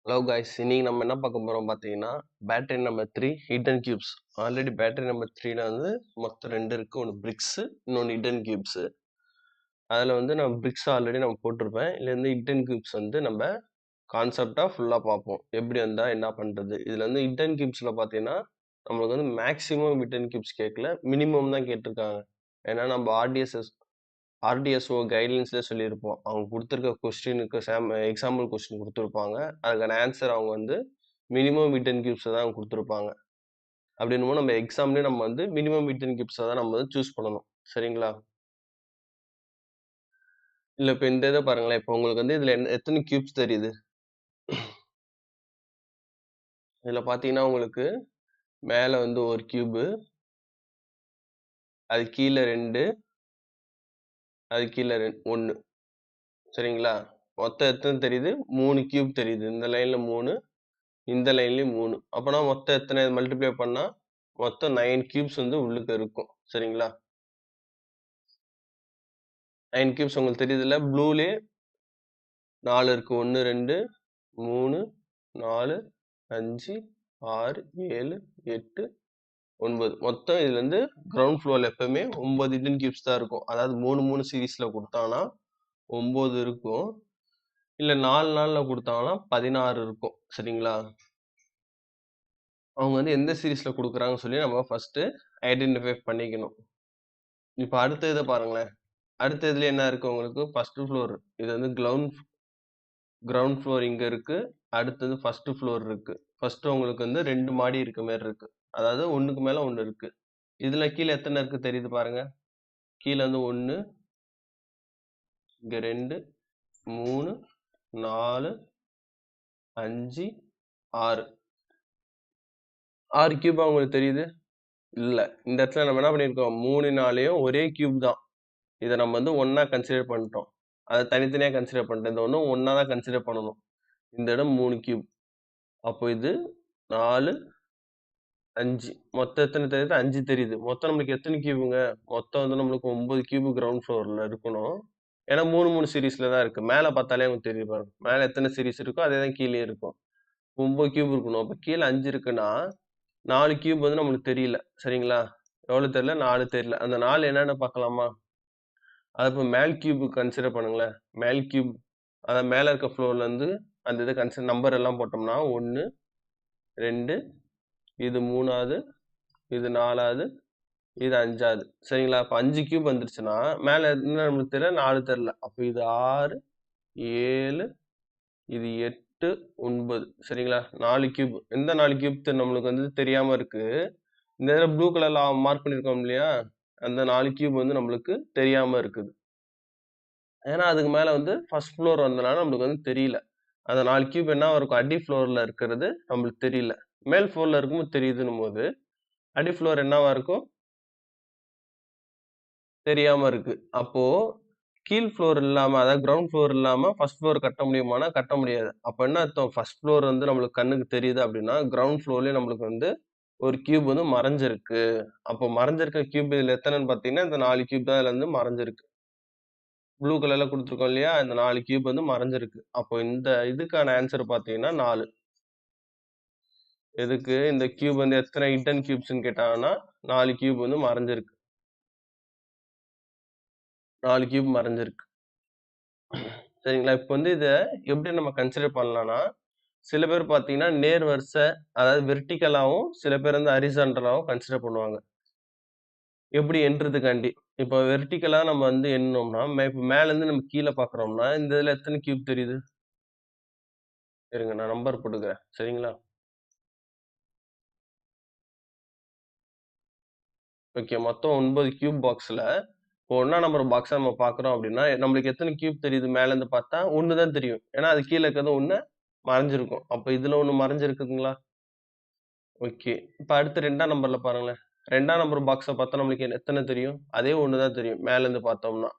Hello guys, இன்னைக்கு நம்ம என்ன பார்க்க போறோம் பார்த்தீங்கன்னா, battery number 3 hidden cubes. Already battery number 3ல வந்து மொத்தம் 2 இருக்கு. ஒன்று பிரிக்ஸ், இன்னொன்று ஹிடன் கியூப்ஸ். அதில் வந்து நம்ம பிரிக்ஸ் ஆல்ரெடி நம்ம போட்டிருப்பேன். இதுல இருந்து ஹிடன் கியூப்ஸ் வந்து நம்ம கான்செப்டா ஃபுல்லா பார்ப்போம். எப்படி வந்தா என்ன பண்றது? இதுல வந்து ஹிடன் கியூப்ஸ்ல பார்த்தீங்கன்னா, நம்மளுக்கு வந்து மேக்ஸிமம் ஹிடன் கியூப்ஸ் கேட்கல, மினிமம் தான் கேட்டிருக்காங்க. ஏன்னா நம்ம ஆர்டிஎஸ்ஓ கைட்லைன்ஸ்ல சொல்லியிருப்போம். அவங்க கொடுத்துருக்க கொஸ்டினுக்கு எக்ஸாம்பிள் கொஸ்டின் கொடுத்துருப்பாங்க. அதுக்கான ஆன்சர் அவங்க வந்து மினிமம் ரிட்டன் கியூப்ஸை தான் அவங்க கொடுத்துருப்பாங்க. அப்படின்னும் நம்ம எக்ஸாம்லேயே நம்ம வந்து மினிமம் ரிட்டன் கியூப்ஸை தான் நம்ம வந்து சூஸ் பண்ணணும். சரிங்களா? இல்லை, இப்போ இந்த இதை பாருங்களேன். இப்போ உங்களுக்கு வந்து இதில் எத்தனை கியூப்ஸ் தெரியுது? இதில் பார்த்தீங்கன்னா உங்களுக்கு மேலே வந்து ஒரு கியூபு, அது கீழே 2, அது கீழே 1. சரிங்களா? மொத்தம் எத்தனை தெரியுது? 3 கியூப் தெரியுது. இந்த லைன்ல 3, இந்த லைன்லயும் 3. அப்பனா மொத்தம் எத்தனை மல்டிப்ளை பண்ணா மொத்தம் 9 கியூப்ஸ் வந்து உள்ளுக்கு இருக்கும். சரிங்களா? 9 கியூப்ஸ் உங்களுக்கு தெரியுதுல்ல? ப்ளூலயே 4 இருக்கு. 1, 2, 3, 4, 5, 6, 7, 8, 9. மொத்தம் இதுல இருந்து கிரவுண்ட் ஃப்ளோர்ல எப்பவுமே 9 ஹிடன் கியூப்ஸ் தான் இருக்கும். அதாவது 3 சீரீஸ்ல கொடுத்தாங்கன்னா 9 இருக்கும். இல்ல 4 நாள்ல கொடுத்தாங்கன்னா 16 இருக்கும். சரிங்களா? அவங்க வந்து எந்த சீரீஸ்ல கொடுக்குறாங்கன்னு சொல்லி நம்ம ஃபர்ஸ்ட் ஐடென்டிஃபை பண்ணிக்கணும். இப்ப அடுத்த இதை பாருங்களேன். அடுத்த இதுல என்ன இருக்கு உங்களுக்கு? First floor. இது வந்து கிரவுண்ட் ஃப்ளோர் இங்க இருக்கு. அடுத்தது ஃபர்ஸ்ட் ஃப்ளோர் இருக்கு. ஃபர்ஸ்ட் உங்களுக்கு வந்து 2 மாடி இருக்க மாதிரி இருக்கு. அதாவது ஒண்ணுக்கு மேல ஒண்ணு இருக்கு. இதுல கீழே எத்தனை இருக்கு தெரியுது பாருங்க. கீழே வந்து 1, இங்க 2, 3, 4, 5, 6. 6 கியூபா உங்களுக்கு தெரியுது? இல்ல. இந்த இடத்துல நம்ம என்ன பண்ணிருக்கோம்? 3 நாளையும் ஒரே கியூப் தான். இதை நம்ம வந்து ஒன்னா கன்சிடர் பண்ணிட்டோம். அதை தனித்தனியா கன்சிடர் பண்ணிட்டோம். இந்த ஒன்றும் ஒன்னா தான் கன்சிடர் பண்ணணும். இந்த இடம் 3 கியூப். அப்போ இது 4, 5. மொத்தம் எத்தனை தெரியுது? 5 தெரியுது. மொத்தம் நம்மளுக்கு எத்தனை கியூபுங்க? மொத்தம் வந்து நம்மளுக்கு 9 கியூப் கிரவுண்ட் ஃப்ளோர்ல இருக்கணும். ஏன்னா 3 சீரீஸ்ல தான் இருக்கு. மேல பார்த்தாலே உங்களுக்கு தெரியும் பாருங்க. மேல எத்தனை சீரீஸ் இருக்கோ அதே தான் கீழே இருக்கும். 9 கியூப் இருக்கணும். அப்ப கீழே 5 இருக்குன்னா 4 கியூப் வந்து நம்மளுக்கு தெரியல. சரிங்களா? எவ்வளவு தெரியல? 4 தெரியல. அந்த 4 என்னன்னு பார்க்கலாமா? அது இப்போ மேல் கியூப் கன்சிடர் பண்ணுங்களேன். மேல் கியூப், அதாவது மேல இருக்க ஃப்ளோர்ல இருந்து அந்த இதை கன்சிடர் நம்பர் எல்லாம் போட்டோம்னா 1, 2, இது 3வது, இது 4வது, இது 5வது. சரிங்களா? அப்ப 5 கியூப் வந்துருச்சுன்னா மேல என்ன நம்மளுக்கு தெரியல? 4 தெரியல. அப்ப இது 6, 7, இது 8, 9. சரிங்களா? 4 கியூப். எந்த 4 கியூப் நம்மளுக்கு வந்து தெரியாம இருக்கு? இந்த இதுல ப்ளூ கலர்ல மார்க் பண்ணிருக்கோம் இல்லையா? அந்த 4 கியூப் வந்து நம்மளுக்கு தெரியாம இருக்குது. ஏன்னா அதுக்கு மேல வந்து ஃபர்ஸ்ட் ஃப்ளோர் வந்தனால நம்மளுக்கு வந்து தெரியல. அந்த 4 கியூப் என்னவா இருக்கும்? அடி ஃப்ளோர்ல இருக்கிறது நம்மளுக்கு தெரியல. மேல் ஃப்ளோர்ல இருக்கும்போது தெரியுதுன்னும் போது அடி ஃப்ளோர் என்னவா இருக்கும்? தெரியாம இருக்கு. அப்போ கீழ் ஃப்ளோர் இல்லாம, அதாவது கிரவுண்ட் ஃப்ளோர் இல்லாம ஃபர்ஸ்ட் ஃப்ளோர் கட்ட முடியுமானா கட்ட முடியாது. அப்ப என்ன அர்த்தம்? ஃபர்ஸ்ட் ஃப்ளோர் வந்து நம்மளுக்கு கண்ணுக்கு தெரியுது அப்படின்னா, கிரவுண்ட் ஃப்ளோர்லயே நம்மளுக்கு வந்து ஒரு கியூப் வந்து மறைஞ்சிருக்கு. அப்போ மறைஞ்சிருக்க கியூப் இதுல எத்தனைன்னு பார்த்தீங்கன்னா, இந்த 4 கியூப் தான் இதுல இருந்து மறைஞ்சிருக்கு. ப்ளூ கலர்ல குடுத்துருக்கோம் இல்லையா? இந்த 4 கியூப் வந்து மறைஞ்சிருக்கு. அப்போ இந்த இதுக்கான ஆன்சர் பார்த்தீங்கன்னா 4. எதுக்கு? இந்த கியூப் வந்து எத்தனை ஹிடன் கியூப்ஸ்ன்னு கேட்டாங்கன்னா, 4 கியூப் வந்து மறைஞ்சிருக்கு. 4 கியூப் மறைஞ்சிருக்கு. சரிங்களா? இப்ப வந்து இத எப்படி நம்ம கன்சிடர் பண்ணலாம்னா, சில பேர் பார்த்தீங்கன்னா, நேர் வரிசை, அதாவது வெர்டிகலாவும், சில பேர் வந்து ஹாரிசான்டலாவும் கன்சிடர் பண்ணுவாங்க. எப்படி எண்றதுக்காண்டி. இப்ப வெர்டிகலா நம்ம வந்து எண்ணுனோம்னா, இப்ப மேலருந்து நம்ம கீழ பார்க்குறோம்னா, இந்த இதுல எத்தன கியூப் தெரியுது? இருங்க நான் நம்பர் போட்டுக்கிறேன். சரிங்களா? ஓகே. மொத்தம் 9 கியூப் பாக்ஸ்ல, இப்போ 1ஆம் நம்பர் பாக்ஸ நம்ம பார்க்குறோம் அப்படின்னா, நம்மளுக்கு எத்தன கியூப் தெரியுது மேலருந்து பார்த்தா? 1 தான் தெரியும். ஏன்னா, அது கீழ இருக்கிறது 1 மறைஞ்சிருக்கும். அப்ப இதுல 1 மறைஞ்சிருக்குதுங்களா? ஓகே. இப்ப அடுத்து 2ஆம் நம்பர்ல பாருங்களேன். 2ஆம் நம்பர் பாக்ஸ பார்த்தா நம்மளுக்கு எத்தன தெரியும்? அதே 1 தான் தெரியும். மேலருந்து பார்த்தோம்னா.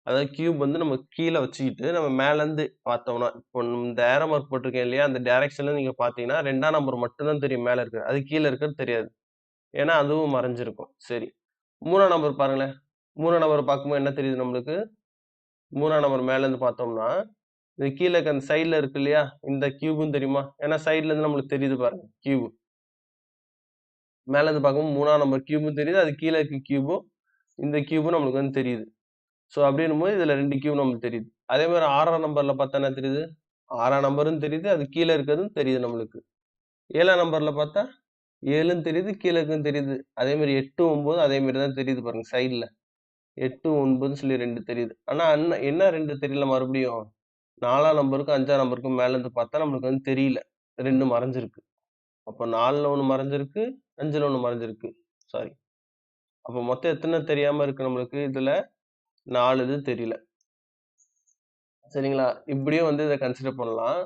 அதாவது கியூப் வந்து நம்ம கீழ வச்சுக்கிட்டு, நம்ம மேலருந்து பார்த்தோம்னா, இப்போ இந்த ஏரோ மார்க் போட்டிருக்கேன் இல்லையா? அந்த டைரக்ஷன்ல நீங்க பார்த்தீங்கன்னா, 2ஆம் நம்பர் மட்டும் தான் தெரியும் மேல இருக்கிறது. அது கீழ இருக்கிறது தெரியாது. ஏன்னா, அதுவும் மறைஞ்சிருக்கும். சரி. 3ஆம் நம்பர் பாருங்களேன். 3ஆம் நம்பர் பார்க்கும்போது என்ன தெரியுது நம்மளுக்கு? 3ஆம் நம்பர் மேலருந்து பார்த்தோம்னா, இது கீழ இருக்க அந்த சைடுல இருக்கு இல்லையா? இந்த கியூபும் தெரியுமா? ஏன்னா சைடுல இருந்து நம்மளுக்கு தெரியுது பாருங்க கியூப். மேல இருந்து பார்க்கும்போது 3ஆம் நம்பர் கியூபும் தெரியுது. அது கீழ இருக்க கியூபும், இந்த கியூபும் நம்மளுக்கு வந்து தெரியுது. ஸோ அப்படின்னும்போது இதுல 2 கியூப் நம்மளுக்கு தெரியுது. அதே மாரி 6ஆம் நம்பர்ல பார்த்தா என்ன தெரியுது? 6ஆம் நம்பரும் தெரியுது. அது கீழ இருக்கிறதும் தெரியுது நம்மளுக்கு. 7ஆம் நம்பர்ல பார்த்தா 7ம் தெரியுது. கீழ இருக்கிறதும் தெரியுது. அதே மாரி 8, 9 அதே மாரி தான் தெரியுது பாருங்க சைடுல. 8, 9ன்னு சொல்லி 2 தெரியுது. ஆனா என்ன 2 தெரியல மறுபடியும்? 4ஆம் நம்பருக்கும், 5ஆம் நம்பருக்கும் மேல இருந்து பார்த்தா நம்மளுக்கு வந்து தெரியல. 2 மறைஞ்சிருக்கு. அப்ப 4ல 1 மறைஞ்சிருக்கு, 5ல 1 மறைஞ்சிருக்கு. சாரி. அப்ப மொத்தம் எத்தன தெரியாம இருக்கு நம்மளுக்கு இதுல? 4 இது தெரியல. சரிங்களா? இப்படியும் வந்து இத கன்சிடர் பண்ணலாம்.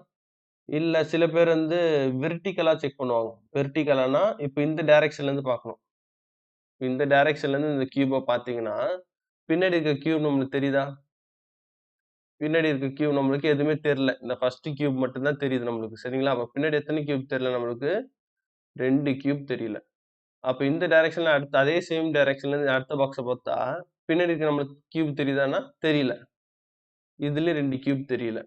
இல்ல சில பேர் வந்து வெர்டிகலா செக் பண்ணுவாங்க. வெர்டிகலான்னா, இப்ப இந்த டைரக்ஷன்ல இருந்து பார்க்கணும். இந்த டைரக்ஷன்ல இருந்து இந்த கியூப பார்த்தீங்கன்னா, பின்னாடி இருக்க கியூப் நம்மளுக்கு தெரியுதா? பின்னாடி இருக்க கியூப் நம்மளுக்கு எதுவுமே தெரியல. இந்த ஃபர்ஸ்ட் கியூப் மட்டும் தான் தெரியுது நம்மளுக்கு. சரிங்களா? அப்ப பின்னாடி எத்தன கியூப் தெரியல நம்மளுக்கு? 2 கியூப் தெரியல. அப்ப இந்த டைரக்ஷன்ல அடுத்து அதே சேம் டைரக்ஷன்ல இருந்து அடுத்த பாக்ஸ பார்த்தா, பின்னாடி இருக்க நம்மளுக்கு கியூப் தெரியுதான்னா? தெரியல. இதுலயும் 2 கியூப் தெரியல.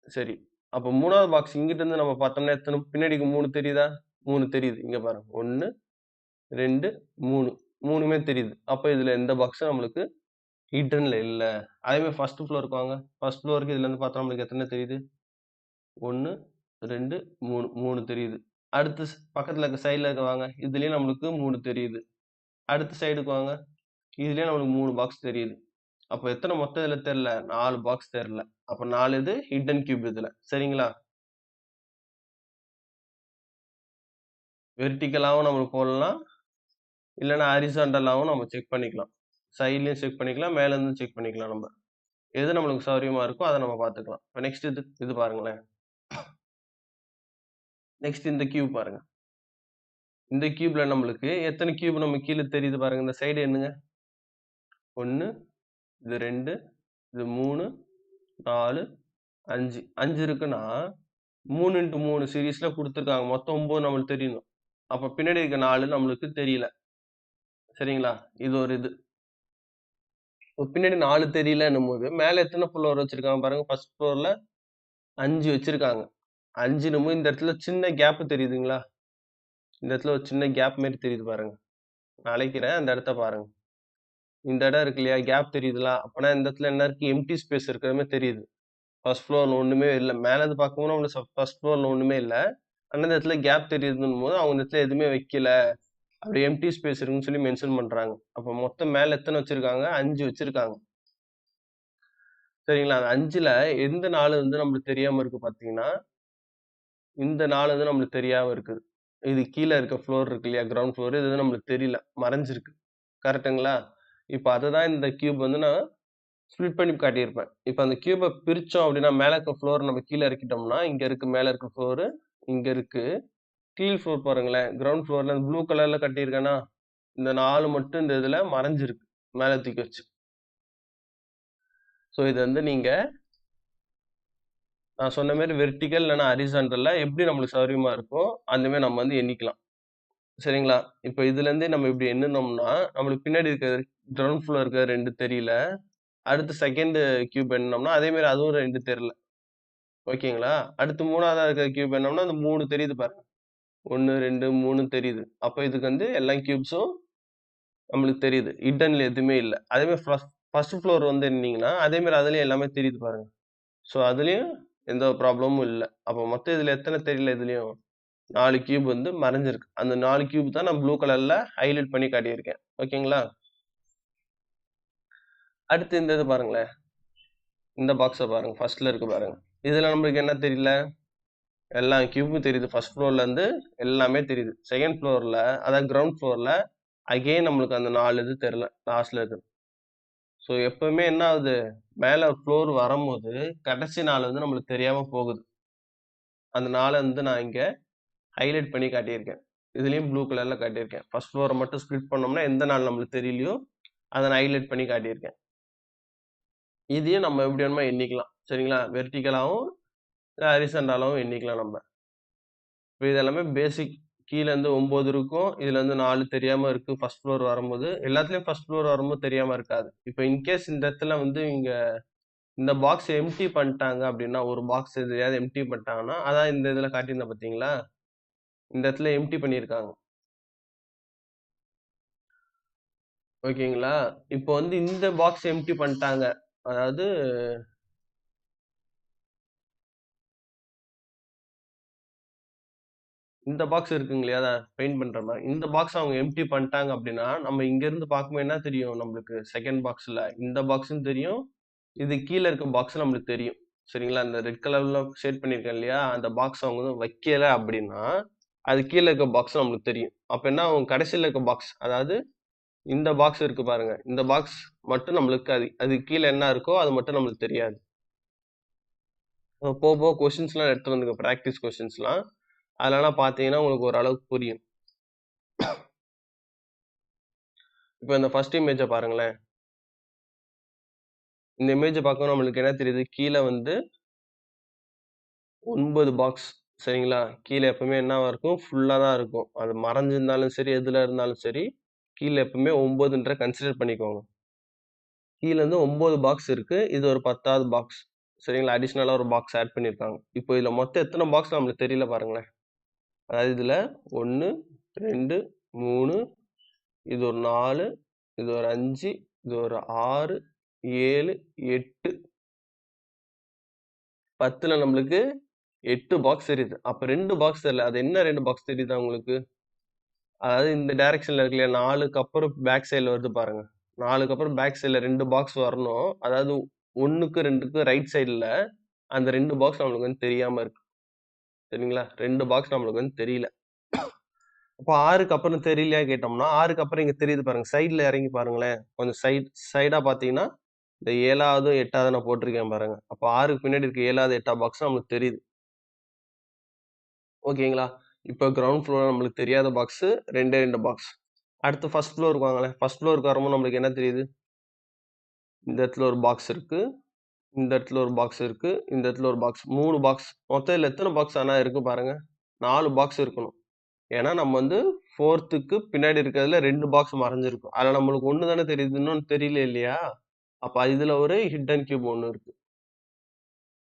சரி. அப்ப 3வது பாக்ஸ் இங்கிட்டு இருந்து நம்ம பார்த்தோம்னா எத்தன பின்னாடிக்கு 3 தெரியுதா? 3 தெரியுது. இங்க பாருங்க. 1, 2, 3. 3மே தெரியுது. அப்ப இதுல எந்த பாக்ஸும் நம்மளுக்கு ஹிட்டன்ல இல்ல. அதே மாரி ஃபர்ஸ்ட் ஃப்ளோருக்கு வாங்க. ஃபர்ஸ்ட் ஃப்ளோருக்கு இதுல இருந்து பார்த்தா நம்மளுக்கு எத்தன தெரியுது? 1, 2, 3. 3 தெரியுது. அடுத்து பக்கத்துல இருக்க சைடுல இருக்க வாங்க. இதுலயும் நம்மளுக்கு 3 தெரியுது. அடுத்த சைடுக்கு வாங்க. இதுலயும் நம்மளுக்கு 3 பாக்ஸ் தெரியுது. அப்ப எத்தன மொத்தம் இதுல தெரியல? 4 பாக்ஸ் தெரியல. அப்ப 4 இது ஹிட்டன் கியூப் இதுல. சரிங்களா? வெர்டிகலாவும் நம்ம போடலாம். இல்லன்னா ஹாரிசான்டலாவும் நம்ம செக் பண்ணிக்கலாம். சைட்லயும் செக் பண்ணிக்கலாம். மேல இருந்தும் செக் பண்ணிக்கலாம் நம்ம. எது நம்மளுக்கு சௌரியமா இருக்கோ அத நம்ம பார்த்துக்கலாம். இப்ப நெக்ஸ்ட் இது பாருங்களேன். நெக்ஸ்ட் இந்த கியூப் பாருங்க. இந்த கியூப்ல நம்மளுக்கு எத்தன கியூப் நம்ம கீழ தெரியுது பாருங்க. இந்த சைடு எண்ணுங்க. 1, இது 2, இது 3, 4, 5. 5 இருக்குன்னா 3 இன்டு 3 சீரிஸ்ல குடுத்துருக்காங்க. மொத்தம் 9 நம்மளுக்கு தெரியணும். அப்ப பின்னாடி இருக்க 4 நம்மளுக்கு தெரியல. சரிங்களா? இது ஒரு இது. இப்ப பின்னாடி 4 தெரியலன்னும்போது, மேல எத்தன ஃப்ளோர் வச்சிருக்காங்க பாருங்க. ஃபர்ஸ்ட் ஃப்ளோர்ல 5 வச்சிருக்காங்க. 5ன்னும்போது இந்த இடத்துல சின்ன கேப் தெரியுதுங்களா? இந்த இடத்துல ஒரு சின்ன கேப் மாரி தெரியுது பாருங்க. நான் அழைக்கிறேன். அந்த இடத்த பாருங்க. இந்த இடம் இருக்கு இல்லையா? கேப் தெரியுதுங்களா? அப்பன்னா இந்த இடத்துல என்ன இருக்கு? எம்ப்டி ஸ்பேஸ் இருக்கிற மாரி தெரியுது. ஃபர்ஸ்ட் ஃப்ளோர்ல ஒண்ணுமே இல்ல. மேல இருந்து பார்க்கும்போது நம்மளுக்கு ஃபர்ஸ்ட் ஃப்ளோர்ல ஒண்ணுமே இல்ல. ஆனா இந்த இடத்துல கேப் தெரியுதுன்னும்போது, அவங்க இந்த இடத்துல எதுவுமே வைக்கல. அப்படி எம்ப்டி ஸ்பேஸ் இருக்குன்னு சொல்லி மென்ஷன் பண்றாங்க. அப்ப மொத்தம் மேல எத்தன வச்சிருக்காங்க? 5 வச்சிருக்காங்க. சரிங்களா? அந்த 5ல எந்த 4 வந்து நம்மளுக்கு தெரியாம இருக்கு பார்த்தீங்கன்னா, இந்த 4 வந்து நம்மளுக்கு தெரியாம இருக்குது. இது கீழ இருக்க ஃப்ளோர் இருக்கு இல்லையா? கிரவுண்ட் ஃப்ளோர் இது வந்து நம்மளுக்கு தெரியல. மறைஞ்சிருக்கு. கரெக்ட்டுங்களா? இப்ப அததான் இந்த கியூப் வந்து நான் ஸ்ப்ளிட் பண்ணி காட்டியிருப்பேன். இப்ப அந்த கியூப பிரிச்சோம் அப்டின்னா, மேல இருக்க ஃப்ளோர் நம்ம கீழ இறக்கிட்டோம்னா, இங்க இருக்கு மேல இருக்க ஃப்ளோரு, இங்க இருக்கு. கீழ் ஃப்ளோர் பாருங்களேன். கிரவுண்ட் ஃப்ளோர்ல ப்ளூ கலர்ல கட்டியிருக்கேனா, இந்த 4 மட்டும் இந்த இதுல மறைஞ்சிருக்கு. மேல தூக்கி வச்சு. ஸோ இது வந்து நீங்க நான் சொன்ன மாரி வெர்டிகல் இல்லன்னா ஹாரிசான்டல்ல எப்படி நம்மளுக்கு சௌரியமா இருக்கோ, அந்த மாரி நம்ம வந்து எண்ணிக்கலாம். சரிங்களா? இப்ப இதுலருந்தே நம்ம இப்படி எண்ணுனோம்னா, நம்மளுக்கு பின்னாடி இருக்க கிரவுண்ட் ஃப்ளோர் இருக்க 2 தெரியல. அடுத்து 2ண்டு கியூப் எண்ணுனோம்னா, அதே மாரி அதுவும் 2 தெரியல. ஓகேங்களா? அடுத்து 3வதா இருக்க கியூப் எண்ணோம்னா, அந்த 3 தெரியுது பாருங்க. 1, 2, 3 தெரியுது. அப்ப இதுக்கு வந்து எல்லா கியூப்ஸும் நம்மளுக்கு தெரியுது. ஹிட்டன்ல எதுவுமே இல்ல. அதே மாரி ஃபர்ஸ்ட் ஃப்ளோர் வந்து எண்ணீங்கன்னா, அதே மாரி அதுலயும் எல்லாமே தெரியுது பாருங்க. ஸோ அதுலயும் எந்த ப்ராப்ளமும் இல்ல. அப்ப மொத்தம் இதுல எத்தன தெரியல இதுலயும்? 4 கியூப் வந்து மறைஞ்சிருக்கு. அந்த 4 கியூப் தான் நான் ப்ளூ கலர்ல ஹைலைட் பண்ணி காட்டியிருக்கேன். ஓகேங்களா? அடுத்து இந்த இது பாருங்களேன். இந்த பாக்ஸ பாருங்க. ஃபர்ஸ்ட்ல இருக்கு பாருங்க. இதுல நம்மளுக்கு என்ன தெரியல? எல்லா கியூபும் தெரியுது. ஃபர்ஸ்ட் ஃப்ளோர்ல இருந்து எல்லாமே தெரியுது. 2ண்ட் ஃப்ளோர்ல அதாவது கிரவுண்ட் ஃப்ளோர்ல அகைன் நம்மளுக்கு அந்த 4 இது தெரியல. லாஸ்ட்ல இருக்குது. ஸோ எப்பவுமே என்ன ஆகுது? மேல ஃப்ளோர் வரும்போது, கடைசி 4 வந்து நம்மளுக்கு தெரியாம போகுது. அந்த 4 வந்து நான் இங்க ஹைலைட் பண்ணி காட்டியிருக்கேன். இதுலயும் ப்ளூ கலர்ல காட்டியிருக்கேன். ஃபர்ஸ்ட் ஃப்ளோர மட்டும் ஸ்ப்ளிட் பண்ணோம்னா, எந்த 4 நம்மளுக்கு தெரியலையோ, அத நான் ஹைலைட் பண்ணி காட்டியிருக்கேன். இதையும் நம்ம எப்படி வேணுமோ எண்ணிக்கலாம். சரிங்களா? வெர்டிகலாவும், ஹாரிசான்டலாவும் எண்ணிக்கலாம் நம்ம. இப்ப இது எல்லாமே பேசிக். கீழ இருந்து 9 இருக்கும். இதுல இருந்து 4 தெரியாம இருக்கு. ஃபர்ஸ்ட் ஃப்ளோர் வரும்போது. எல்லாத்துலயும் ஃபர்ஸ்ட் ஃப்ளோர் வரும்போது தெரியாம இருக்காது. இப்ப இன்கேஸ் இந்த இடத்துல வந்து இங்க இந்த பாக்ஸ் எம்ப்டி பண்ணிட்டாங்க அப்படின்னா, ஒரு பாக்ஸ் எதையாவது எம்ப்டி பண்ணிட்டாங்கன்னா, அதான் இந்த இதுல காட்டியிருந்தேன் பார்த்தீங்களா? இந்த இடத்துல எம்ப்டி பண்ணியிருக்காங்க. ஓகேங்களா? இப்போ வந்து இந்த பாக்ஸ் எம்ப்டி பண்ணிட்டாங்க. அதாவது இந்த பாக்ஸ் இருக்குங்க இல்லையா? அத பெயிண்ட் பண்ற மாரி. இந்த பாக்ஸ் அவங்க எம்ப்டி பண்ணிட்டாங்க அப்படின்னா, நம்ம இங்க இருந்து பார்க்கும்போது என்ன தெரியும் நம்மளுக்கு? செகண்ட் பாக்ஸ்ல இந்த பாக்ஸ்ன்னு தெரியும். இது கீழ இருக்க பாக்ஸ் நம்மளுக்கு தெரியும். சரிங்களா? அந்த ரெட் கலர்ல ஷேட் பண்ணியிருக்கேன் இல்லையா? அந்த பாக்ஸ் அவங்க வந்து வைக்கல அப்படின்னா, அது கீழ இருக்க பாக்ஸ் நம்மளுக்கு தெரியும். அப்ப என்ன ஆகும்? கடைசில இருக்க பாக்ஸ், அதாவது இந்த பாக்ஸ் இருக்கு பாருங்க. இந்த பாக்ஸ் மட்டும் நம்மளுக்கு அது கீழ என்ன இருக்கோ அது மட்டும் நம்மளுக்கு தெரியாது. போக போக கொஸ்டின்ஸ்லாம் எடுத்துட்டு வந்துங்க. பிராக்டிஸ் கொஸ்டின்ஸ்லாம். அதெல்லாம் பார்த்தீங்கன்னா உங்களுக்கு ஓரளவுக்கு புரியும். இப்ப இந்த ஃபர்ஸ்ட் இமேஜ பாருங்களேன். இந்த இமேஜ பார்க்கவும் நம்மளுக்கு என்ன தெரியுது? கீழ வந்து 9 பாக்ஸ். சரிங்களா? கீழ எப்பவுமே என்னவா இருக்கும்? ஃபுல்லா தான் இருக்கும். அது மறைஞ்சிருந்தாலும் சரி, எதுல இருந்தாலும் சரி, கீழ எப்பவுமே 9ன்ற கன்சிடர் பண்ணிக்கோங்க. கீழ வந்து 9 பாக்ஸ் இருக்கு. இது ஒரு 10வது பாக்ஸ். சரிங்களா? அடிஷனலா ஒரு பாக்ஸ் ஆட் பண்ணியிருக்காங்க. இப்போ இதுல மொத்தம் எத்தன பாக்ஸ் நம்மளுக்கு தெரியல பாருங்களேன். அதாவது இதுல 1, 2, 3, இது ஒரு 4, இது ஒரு 5, இது ஒரு 6, 7, 8, 10ல நம்மளுக்கு 8 பாக்ஸ் தெரியுது. அப்ப 2 பாக்ஸ் தெரியல. அது என்ன 2 பாக்ஸ் தெரியுதா உங்களுக்கு? அதாவது இந்த டைரக்ஷன்ல இருக்கு இல்லையா? 4க்கு அப்புறம் பேக் சைடுல வருது பாருங்க. 4க்கு அப்புறம் பேக் சைடுல 2 பாக்ஸ் வரணும். அதாவது 1க்கு 2க்கு ரைட் சைடுல அந்த 2 பாக்ஸ் நம்மளுக்கு வந்து தெரியாம இருக்கு. சரிங்களா? 2 பாக்ஸ் நம்மளுக்கு வந்து தெரியல. அப்ப 6க்கு அப்புறம் தெரியலையா கேட்டோம்னா, 6க்கு அப்புறம் இங்க தெரியுது பாருங்க. சைடுல இறங்கி பாருங்களேன். கொஞ்சம் சைடா பார்த்தீங்கன்னா, இந்த 7வது, 8வது நான் போட்டிருக்கேன் பாருங்க. அப்ப 6க்கு பின்னாடி இருக்க 7வது, 8வது பாக்ஸ் நம்மளுக்கு தெரியுது. ஓகேங்களா? இப்ப கிரவுண்ட் ஃப்ளோர் நம்மளுக்கு தெரியாத பாக்ஸ் 2 பாக்ஸ். அடுத்து ஃபர்ஸ்ட் ஃப்ளோருக்கு வாங்களேன். ஃபர்ஸ்ட் ஃப்ளோருக்கு வரும்போது நம்மளுக்கு என்ன தெரியுது? இந்த இடத்துல ஒரு பாக்ஸ் இருக்கு. இந்த இடத்துல ஒரு பாக்ஸ் இருக்கு. இந்த இடத்துல ஒரு பாக்ஸ். 3 பாக்ஸ். மொத்தம் இதுல எத்தன பாக்ஸ் ஆனா இருக்கு பாருங்க. 4 பாக்ஸ் இருக்கணும். ஏன்னா நம்ம வந்து 4த்துக்கு பின்னாடி இருக்கிறதுல 2 பாக்ஸ் மறைஞ்சிருக்கும். அதுல நம்மளுக்கு 1 தானே தெரியுது. இன்னொன்னு தெரியல இல்லையா? அப்ப இதுல ஒரு ஹிட்டன் கியூப் 1 இருக்கு.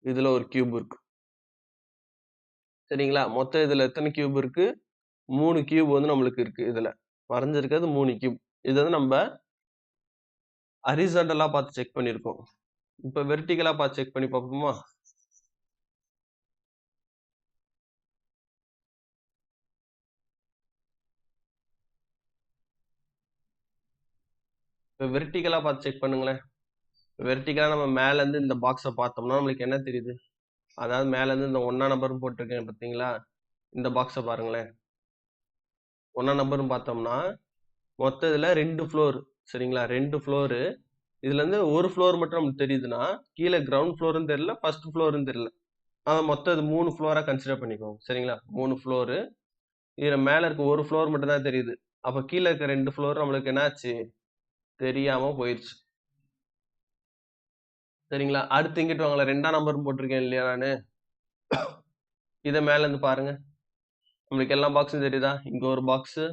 இதுல ஒரு கியூப் இருக்கு. சரிங்களா? மொத்தம் இதுல எத்தன கியூப் இருக்கு? 3 கியூப் வந்து நம்மளுக்கு இருக்கு இதுல. மறைஞ்சிருக்கிறது 3 கியூப். இத வந்து நம்ப ஹாரிசான்டலா பார்த்து செக் பண்ணியிருக்கோம். இப்ப வெர்டிகலா பார்த்து செக் பண்ணி பார்ப்போமா? இப்ப வெர்டிகலா பார்த்து செக் பண்ணுங்களேன். வெர்டிகலா நம்ம மேல இருந்து இந்த பாக்ஸ பார்த்தோம்னா, நம்மளுக்கு என்ன தெரியுது? அதாவது மேல இருந்து இந்த 1ஆம் நம்பர்ன்னு போட்டிருக்கேன் பார்த்தீங்களா? இந்த பாக்ஸ பாருங்களேன். 1ஆம் நம்பர்ன்னு பார்த்தோம்னா, மொத்தம் இதுல 2 ஃப்ளோர். சரிங்களா? 2 ஃப்ளோரு. இதுல இருந்து ஒரு ஃப்ளோர் மட்டும் நமக்கு தெரியுதுன்னா, கீழ கிரவுண்ட் ஃப்ளோர்ன்னு தெரியல, ஃபர்ஸ்ட் ஃப்ளோர்ன்னு தெரியல. மொத்தம் இது 3 ஃப்ளோரா கன்சிடர் பண்ணிக்கோங்க. சரிங்களா? 3 ஃப்ளோரு. இதுல மேல இருக்க ஒரு ஃப்ளோர் மட்டும் தான் தெரியுது. அப்ப கீழ இருக்க 2 ஃப்ளோர் நம்மளுக்கு என்னாச்சு? தெரியாம போயிருச்சு. சரிங்களா? அடுத்து இங்கிட்டு வாங்களேன். 2ஆம் நம்பர்ன்னு போட்டிருக்கேன் இல்லையா நானு? இத மேல இருந்து பாருங்க. நம்மளுக்கு எல்லா பாக்ஸும் தெரியுதா? இங்க ஒரு பாக்ஸு,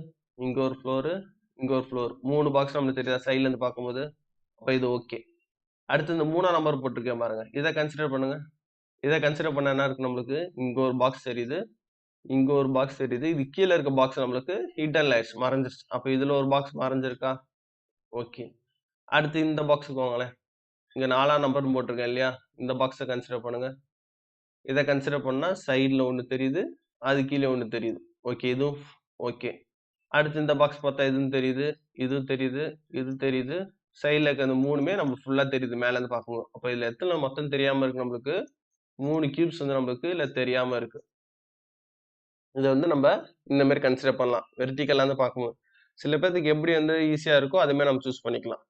இங்க ஒரு ஃப்ளோரு, இங்க ஒரு ஃப்ளோர். 3 பாக்ஸ் நம்மளுக்கு தெரியுதா? சைடுல இருந்து பார்க்கும்போது. அப்ப இது ஓகே. அடுத்து இந்த 3ஆம் நம்பர் போட்டிருக்கேன் பாருங்க. இத கன்சிடர் பண்ணுங்க. இத கன்சிடர் பண்ணா என்ன இருக்கு நம்மளுக்கு? இங்க ஒரு பாக்ஸ் தெரியுது. இங்க ஒரு பாக்ஸ் தெரியுது. இது கீழ இருக்க பாக்ஸ் நம்மளுக்கு ஹிட்டன் ஆயிடுச்சு. மறைஞ்சிருச்சு. அப்ப இதுல ஒரு பாக்ஸ் மறைஞ்சிருக்கா? ஓகே. அடுத்து இந்த பாக்ஸுக்கு வாங்களேன். இங்க 4ஆம் நம்பர்ன்னு போட்டிருக்கேன் இல்லையா? இந்த பாக்ஸ கன்சிடர் பண்ணுங்க. இத கன்சிடர் பண்ணா சைடுல ஒண்ணு தெரியுது. அது கீழ ஒண்ணு தெரியுது. ஓகே. இதுவும் ஓகே. அடுத்து இந்த பாக்ஸ் பார்த்தா இதுவும் தெரியுது. இதுவும் தெரியுது. இது தெரியுது. சைடுல இருக்க அந்த 3மே நம்மளுக்கு ஃபுல்லா தெரியுது. மேல இருந்து பார்க்கும்போது. அப்ப இதுல எத்தன மொத்தம் தெரியாம இருக்கு நம்மளுக்கு? 3 கியூப்ஸ் வந்து நம்மளுக்கு இதுல தெரியாம இருக்கு. இத வந்து நம்ப இந்த மாரி கன்சிடர் பண்ணலாம். வெர்டிகலா இருந்து பார்க்கும்போது. சில பேத்துக்கு எப்படி வந்து ஈஸியா இருக்கோ, அது மாரி நம்ம சூஸ் பண்ணிக்கலாம்.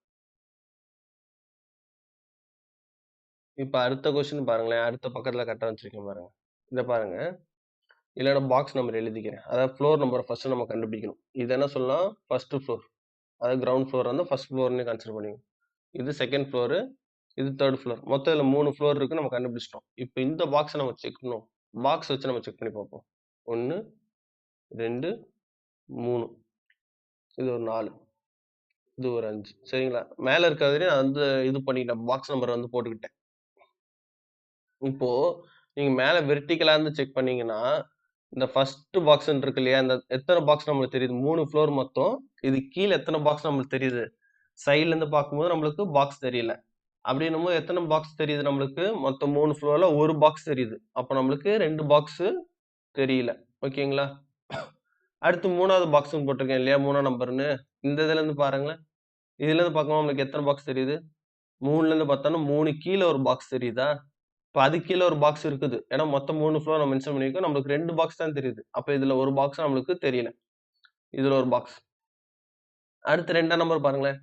இப்ப அடுத்த கொஸ்டின் பாருங்களேன். அடுத்த பக்கத்துல கரெக்ட்டா வச்சிருக்கேன் பாருங்க. இத பாருங்க. இதுல நான் பாக்ஸ் நம்பர் எழுதிக்கிறேன். அதாவது ஃப்ளோர் நம்பர ஃபர்ஸ்ட் நம்ம கண்டுபிடிக்கணும். இது என்ன சொல்லலாம்? First floor. அதாவது கிரவுண்ட் ஃப்ளோர் வந்து ஃபர்ஸ்ட் ஃப்ளோர்ன்னு கன்சிடர் பண்ணிக்கணும். இது செகண்ட் ஃப்ளோரு. இது 3 ஃப்ளோர். மொத்தம் இதுல 3 ஃப்ளோர் இருக்கு. நம்ம கண்டுபிடிச்சிட்டோம். இப்ப இந்த பாக்ஸ நம்ம செக் பண்ணுவோம். பாக்ஸ் வச்சு நம்ம செக் பண்ணி பார்ப்போம். 1, 2, 3. இது ஒரு 4. இது ஒரு 5. சரிங்களா? மேல இருக்கிறதுலயும் நான் வந்து இது பண்ணிட்டேன். பாக்ஸ் நம்பர் வந்து போட்டுக்கிட்டேன். இப்போ நீங்க மேல வெர்டிகலா இருந்து செக் பண்ணீங்கன்னா, இந்த ஃபர்ஸ்ட் பாக்ஸ்ன்னு இருக்கு இல்லையா? இந்த எத்தன பாக்ஸ் நம்மளுக்கு தெரியுது? 3 ஃப்ளோர் மொத்தம். இது கீழ எத்தன பாக்ஸ் நம்மளுக்கு தெரியுது? சைடுல இருந்து பார்க்கும்போது நம்மளுக்கு பாக்ஸ் தெரியல. அப்படின்னும்போது எத்தன பாக்ஸ் தெரியுது நம்மளுக்கு? மொத்தம் 3 ஃப்ளோர்ல 1 பாக்ஸ் தெரியுது. அப்ப நம்மளுக்கு 2 பாக்ஸ் தெரியல. ஓகேங்களா? அடுத்து 3வது பாக்ஸ்ன்னு போட்டிருக்கேன் இல்லையா? 3ஆம் நம்பர்ன்னு. இந்த இதுலருந்து பாருங்களேன். இதுலருந்து பார்க்கும்போது நம்மளுக்கு எத்தன பாக்ஸ் தெரியுது? 3லருந்து பார்த்தோம்னா 3 கீழ ஒரு பாக்ஸ் தெரியுதா? இப்ப அதுக்கு கீழ ஒரு பாக்ஸ் இருக்குது. ஏன்னா மொத்தம் 3 ஃப்ளோர் நம்ம மென்ஷன் பண்ணியிருக்கோம். நம்மளுக்கு 2 பாக்ஸ் தான் தெரியுது. அப்ப இதுல ஒரு பாக்ஸ் நம்மளுக்கு தெரியல. இதுல ஒரு பாக்ஸ். அடுத்து 2ஆம் நம்பர் பாருங்களேன்.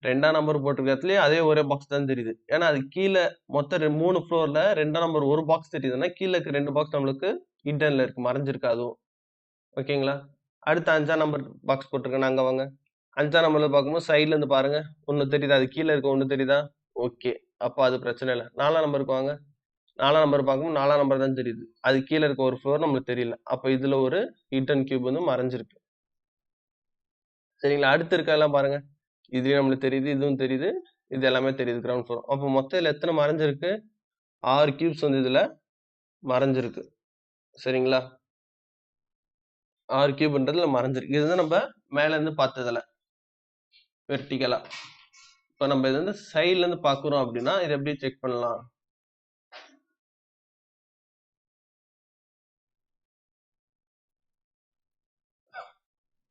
2ஆம் நம்பர் போட்டிருக்க இடத்துலயும் அதே ஒரே பாக்ஸ் தான் தெரியுது. ஏன்னா அது கீழ மொத்தம் 3 ஃப்ளோர்ல 2ஆம் நம்பர் ஒரு பாக்ஸ் தெரியுதுன்னா, கீழ இருக்க 2 பாக்ஸ் நம்மளுக்கு ஹிட்டன்ல இருக்கு. மறைஞ்சிருக்கு அதுவும். ஓகேங்களா? அடுத்து 5ஆம் நம்பர் பாக்ஸ் போட்டிருக்கேன். அங்க வாங்க. 5ஆம் நம்பர்ல பார்க்கும்போது சைடுல இருந்து பாருங்க. 1 தெரியுதா? அது கீழ இருக்க 1 தெரியுதா? ஓகே. அப்ப அது பிரச்சனை இல்ல. 4ஆம் நம்பருக்கு வாங்க. 4ஆம் நம்பர் பார்க்கும்போது 4ஆம் நம்பர் தான் தெரியுது. அது கீழ இருக்க ஒரு ஃப்ளோர் நம்மளுக்கு தெரியல. அப்ப இதுல ஒரு ஹிட்டன் கியூப் வந்து மறைஞ்சிருக்கு. சரிங்களா? அடுத்து இருக்கதெல்லாம் பாருங்க. இதுலயும் நம்மளுக்கு தெரியுது. இதுவும் தெரியுது. இது எல்லாமே தெரியுது கிரவுண்ட் ஃப்ளோர். அப்ப மொத்தம் இதுல எத்தன மறைஞ்சிருக்கு? 6 கியூப்ஸ் வந்து இதுல மறைஞ்சிருக்கு. சரிங்களா? 6 கியூப்ன்றதுல மறைஞ்சிருக்கு. இதுதான் நம்ம மேல இருந்து பார்த்ததுல. வெர்டிகலா. இப்ப நம்ம இது வந்து சைடுல இருந்து பார்க்குறோம் அப்படின்னா, இத எப்படி செக் பண்ணலாம்?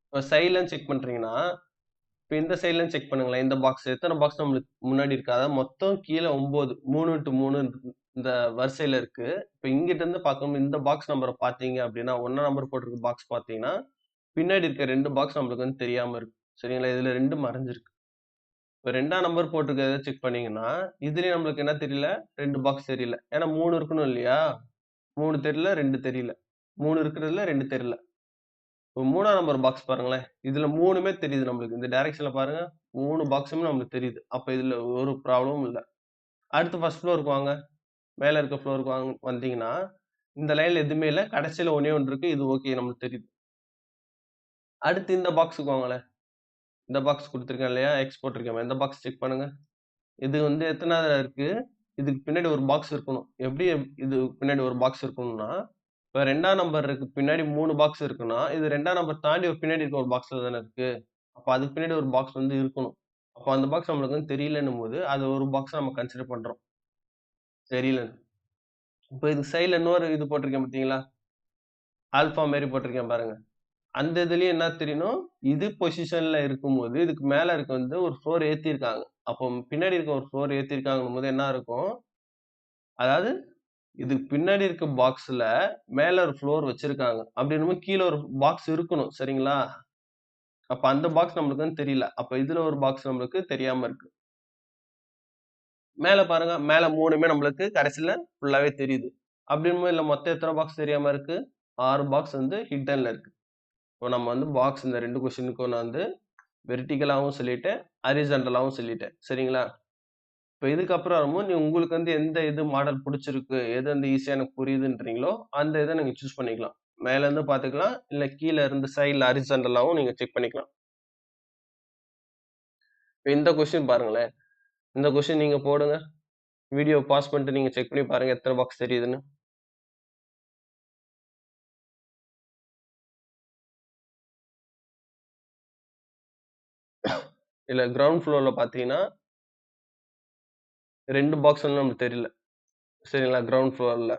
இப்ப சைடுல இருந்து செக் பண்றீங்கன்னா, இப்ப இந்த சைடுல இருந்து செக் பண்ணுங்களேன். இந்த பாக்ஸ் எத்தன பாக்ஸ் நம்மளுக்கு முன்னாடி இருக்கு? அதாவது மொத்தம் கீழ 9 3x3 இந்த வரிசையில இருக்கு. இப்ப இங்கிட்டு இருந்து பார்க்கும்போது இந்த பாக்ஸ் நம்பர பார்த்தீங்க அப்படின்னா, 1ஆம் நம்பர் போட்டிருக்க பாக்ஸ் பார்த்தீங்கன்னா, பின்னாடி இருக்க 2 பாக்ஸ் நம்மளுக்கு வந்து தெரியாம இருக்கு. சரிங்களா? இதுல 2 மறைஞ்சிருக்கு. இப்ப 2ஆம் நம்பர் போட்டிருக்கிறத செக் பண்ணீங்கன்னா, இதுலயும் நம்மளுக்கு என்ன தெரியல? 2 பாக்ஸ் தெரியல. ஏன்னா 3 இருக்கணும் இல்லையா? 3 தெரியல, 2 தெரியல. 3 இருக்கிறதுல 2 தெரியல. இப்ப 3ஆம் நம்பர் பாக்ஸ் பாருங்களேன். இதுல 3மே தெரியுது நம்மளுக்கு. இந்த டைரக்ஷன்ல பாருங்க. 3 பாக்ஸுமே நம்மளுக்கு தெரியுது. அப்ப இதுல ஒரு ப்ராப்ளமும் இல்ல. அடுத்து ஃபர்ஸ்ட் ஃப்ளோருக்கு வாங்க. மேல இருக்க ஃப்ளோருக்கு வந்தீங்கன்னா, இந்த லைன்ல எதுவுமே இல்ல. கடைசியில ஒண்ணே ஒண்ணு இருக்கு. இது ஓகே நம்மளுக்கு தெரியுது. அடுத்து இந்த பாக்ஸுக்கு வாங்களேன். இந்த பாக்ஸ் குடுத்துருக்கேன் இல்லையா? எக்ஸ் போட்டிருக்கேன். இந்த பாக்ஸ் செக் பண்ணுங்க. இது வந்து எத்தனாவதுல இருக்கு? இதுக்கு பின்னாடி ஒரு பாக்ஸ் இருக்கணும். எப்படி இது பின்னாடி ஒரு பாக்ஸ் இருக்கணும்னா, இப்ப 2ஆம் நம்பருக்கு பின்னாடி 3 பாக்ஸ் இருக்குன்னா, இது 2ஆம் நம்பர் தாண்டி ஒரு பின்னாடி இருக்க ஒரு பாக்ஸ்ல தானே இருக்கு. அப்ப அதுக்கு பின்னாடி ஒரு பாக்ஸ் வந்து இருக்கணும். அப்ப அந்த பாக்ஸ் நம்மளுக்கு வந்து தெரியலன்னும்போது, அது ஒரு பாக்ஸா நம்ம கன்சிடர் பண்றோம். தெரியலன்னு. இப்ப இதுக்கு சைடுல இன்னொரு இது போட்டிருக்கேன் பார்த்தீங்களா? ஆல்ஃபா மாரி போட்டிருக்கேன் பாருங்க. அந்த இதுலயும் என்ன தெரியணும், இது பொசிஷன்ல இருக்கும்போது, இதுக்கு மேல இருக்க வந்து ஒரு ஃப்ளோர் ஏத்தியிருக்காங்க. அப்போ பின்னாடி இருக்க ஒரு ஃப்ளோர் ஏத்தியிருக்காங்கன்னும்போது என்ன இருக்கும்? அதாவது இதுக்கு பின்னாடி இருக்க பாக்ஸ்ல மேல ஒரு ஃப்ளோர் வச்சிருக்காங்க. அப்படின்னும்போது கீழ ஒரு பாக்ஸ் இருக்கணும். சரிங்களா? அப்ப அந்த பாக்ஸ் நம்மளுக்கு வந்து தெரியல. அப்ப இதுல ஒரு பாக்ஸ் நம்மளுக்கு தெரியாம இருக்கு. மேல பாருங்க. மேல 3மே நம்மளுக்கு கடைசில ஃபுல்லாவே தெரியுது. அப்படிங்கும்போது இதுல மொத்தம் எத்தன பாக்ஸ் தெரியாம இருக்கு? 6 பாக்ஸ் வந்து ஹிட்டன்ல இருக்கு. இப்போ நம்ம வந்து பாக்ஸ் இந்த 2 கொஸ்டினுக்கும் நான் வந்து வெர்டிகலாவும் சொல்லிட்டேன், ஹாரிசான்டலாவும் சொல்லிட்டேன். சரிங்களா? இப்ப இதுக்கப்புறம் வரும்போது உங்களுக்கு வந்து எந்த இது மாடல் புடிச்சிருக்கு, எது வந்து ஈஸியா எனக்கு புரியுதுன்றீங்களோ, அந்த இத நீங்க சூஸ் பண்ணிக்கலாம். மேல இருந்து பாத்துக்கலாம். இல்ல கீழ இருந்து சைடுல ஹாரிசான்டலாவும் நீங்க செக் பண்ணிக்கலாம். இப்ப இந்த கொஸ்டின் பாருங்களேன். இந்த கொஸ்டின் நீங்க போடுங்க. வீடியோ பாஸ் பண்ணிட்டு நீங்க செக் பண்ணி பாருங்க எத்தன பாக்ஸ் தெரியுதுன்னு. இல்ல கிரவுண்ட் ஃப்ளோர்ல பார்த்தீங்கன்னா, 2 பாக்ஸ் வந்து நமக்கு தெரியல. சரிங்களா? கிரவுண்ட் ஃப்ளோர்ல.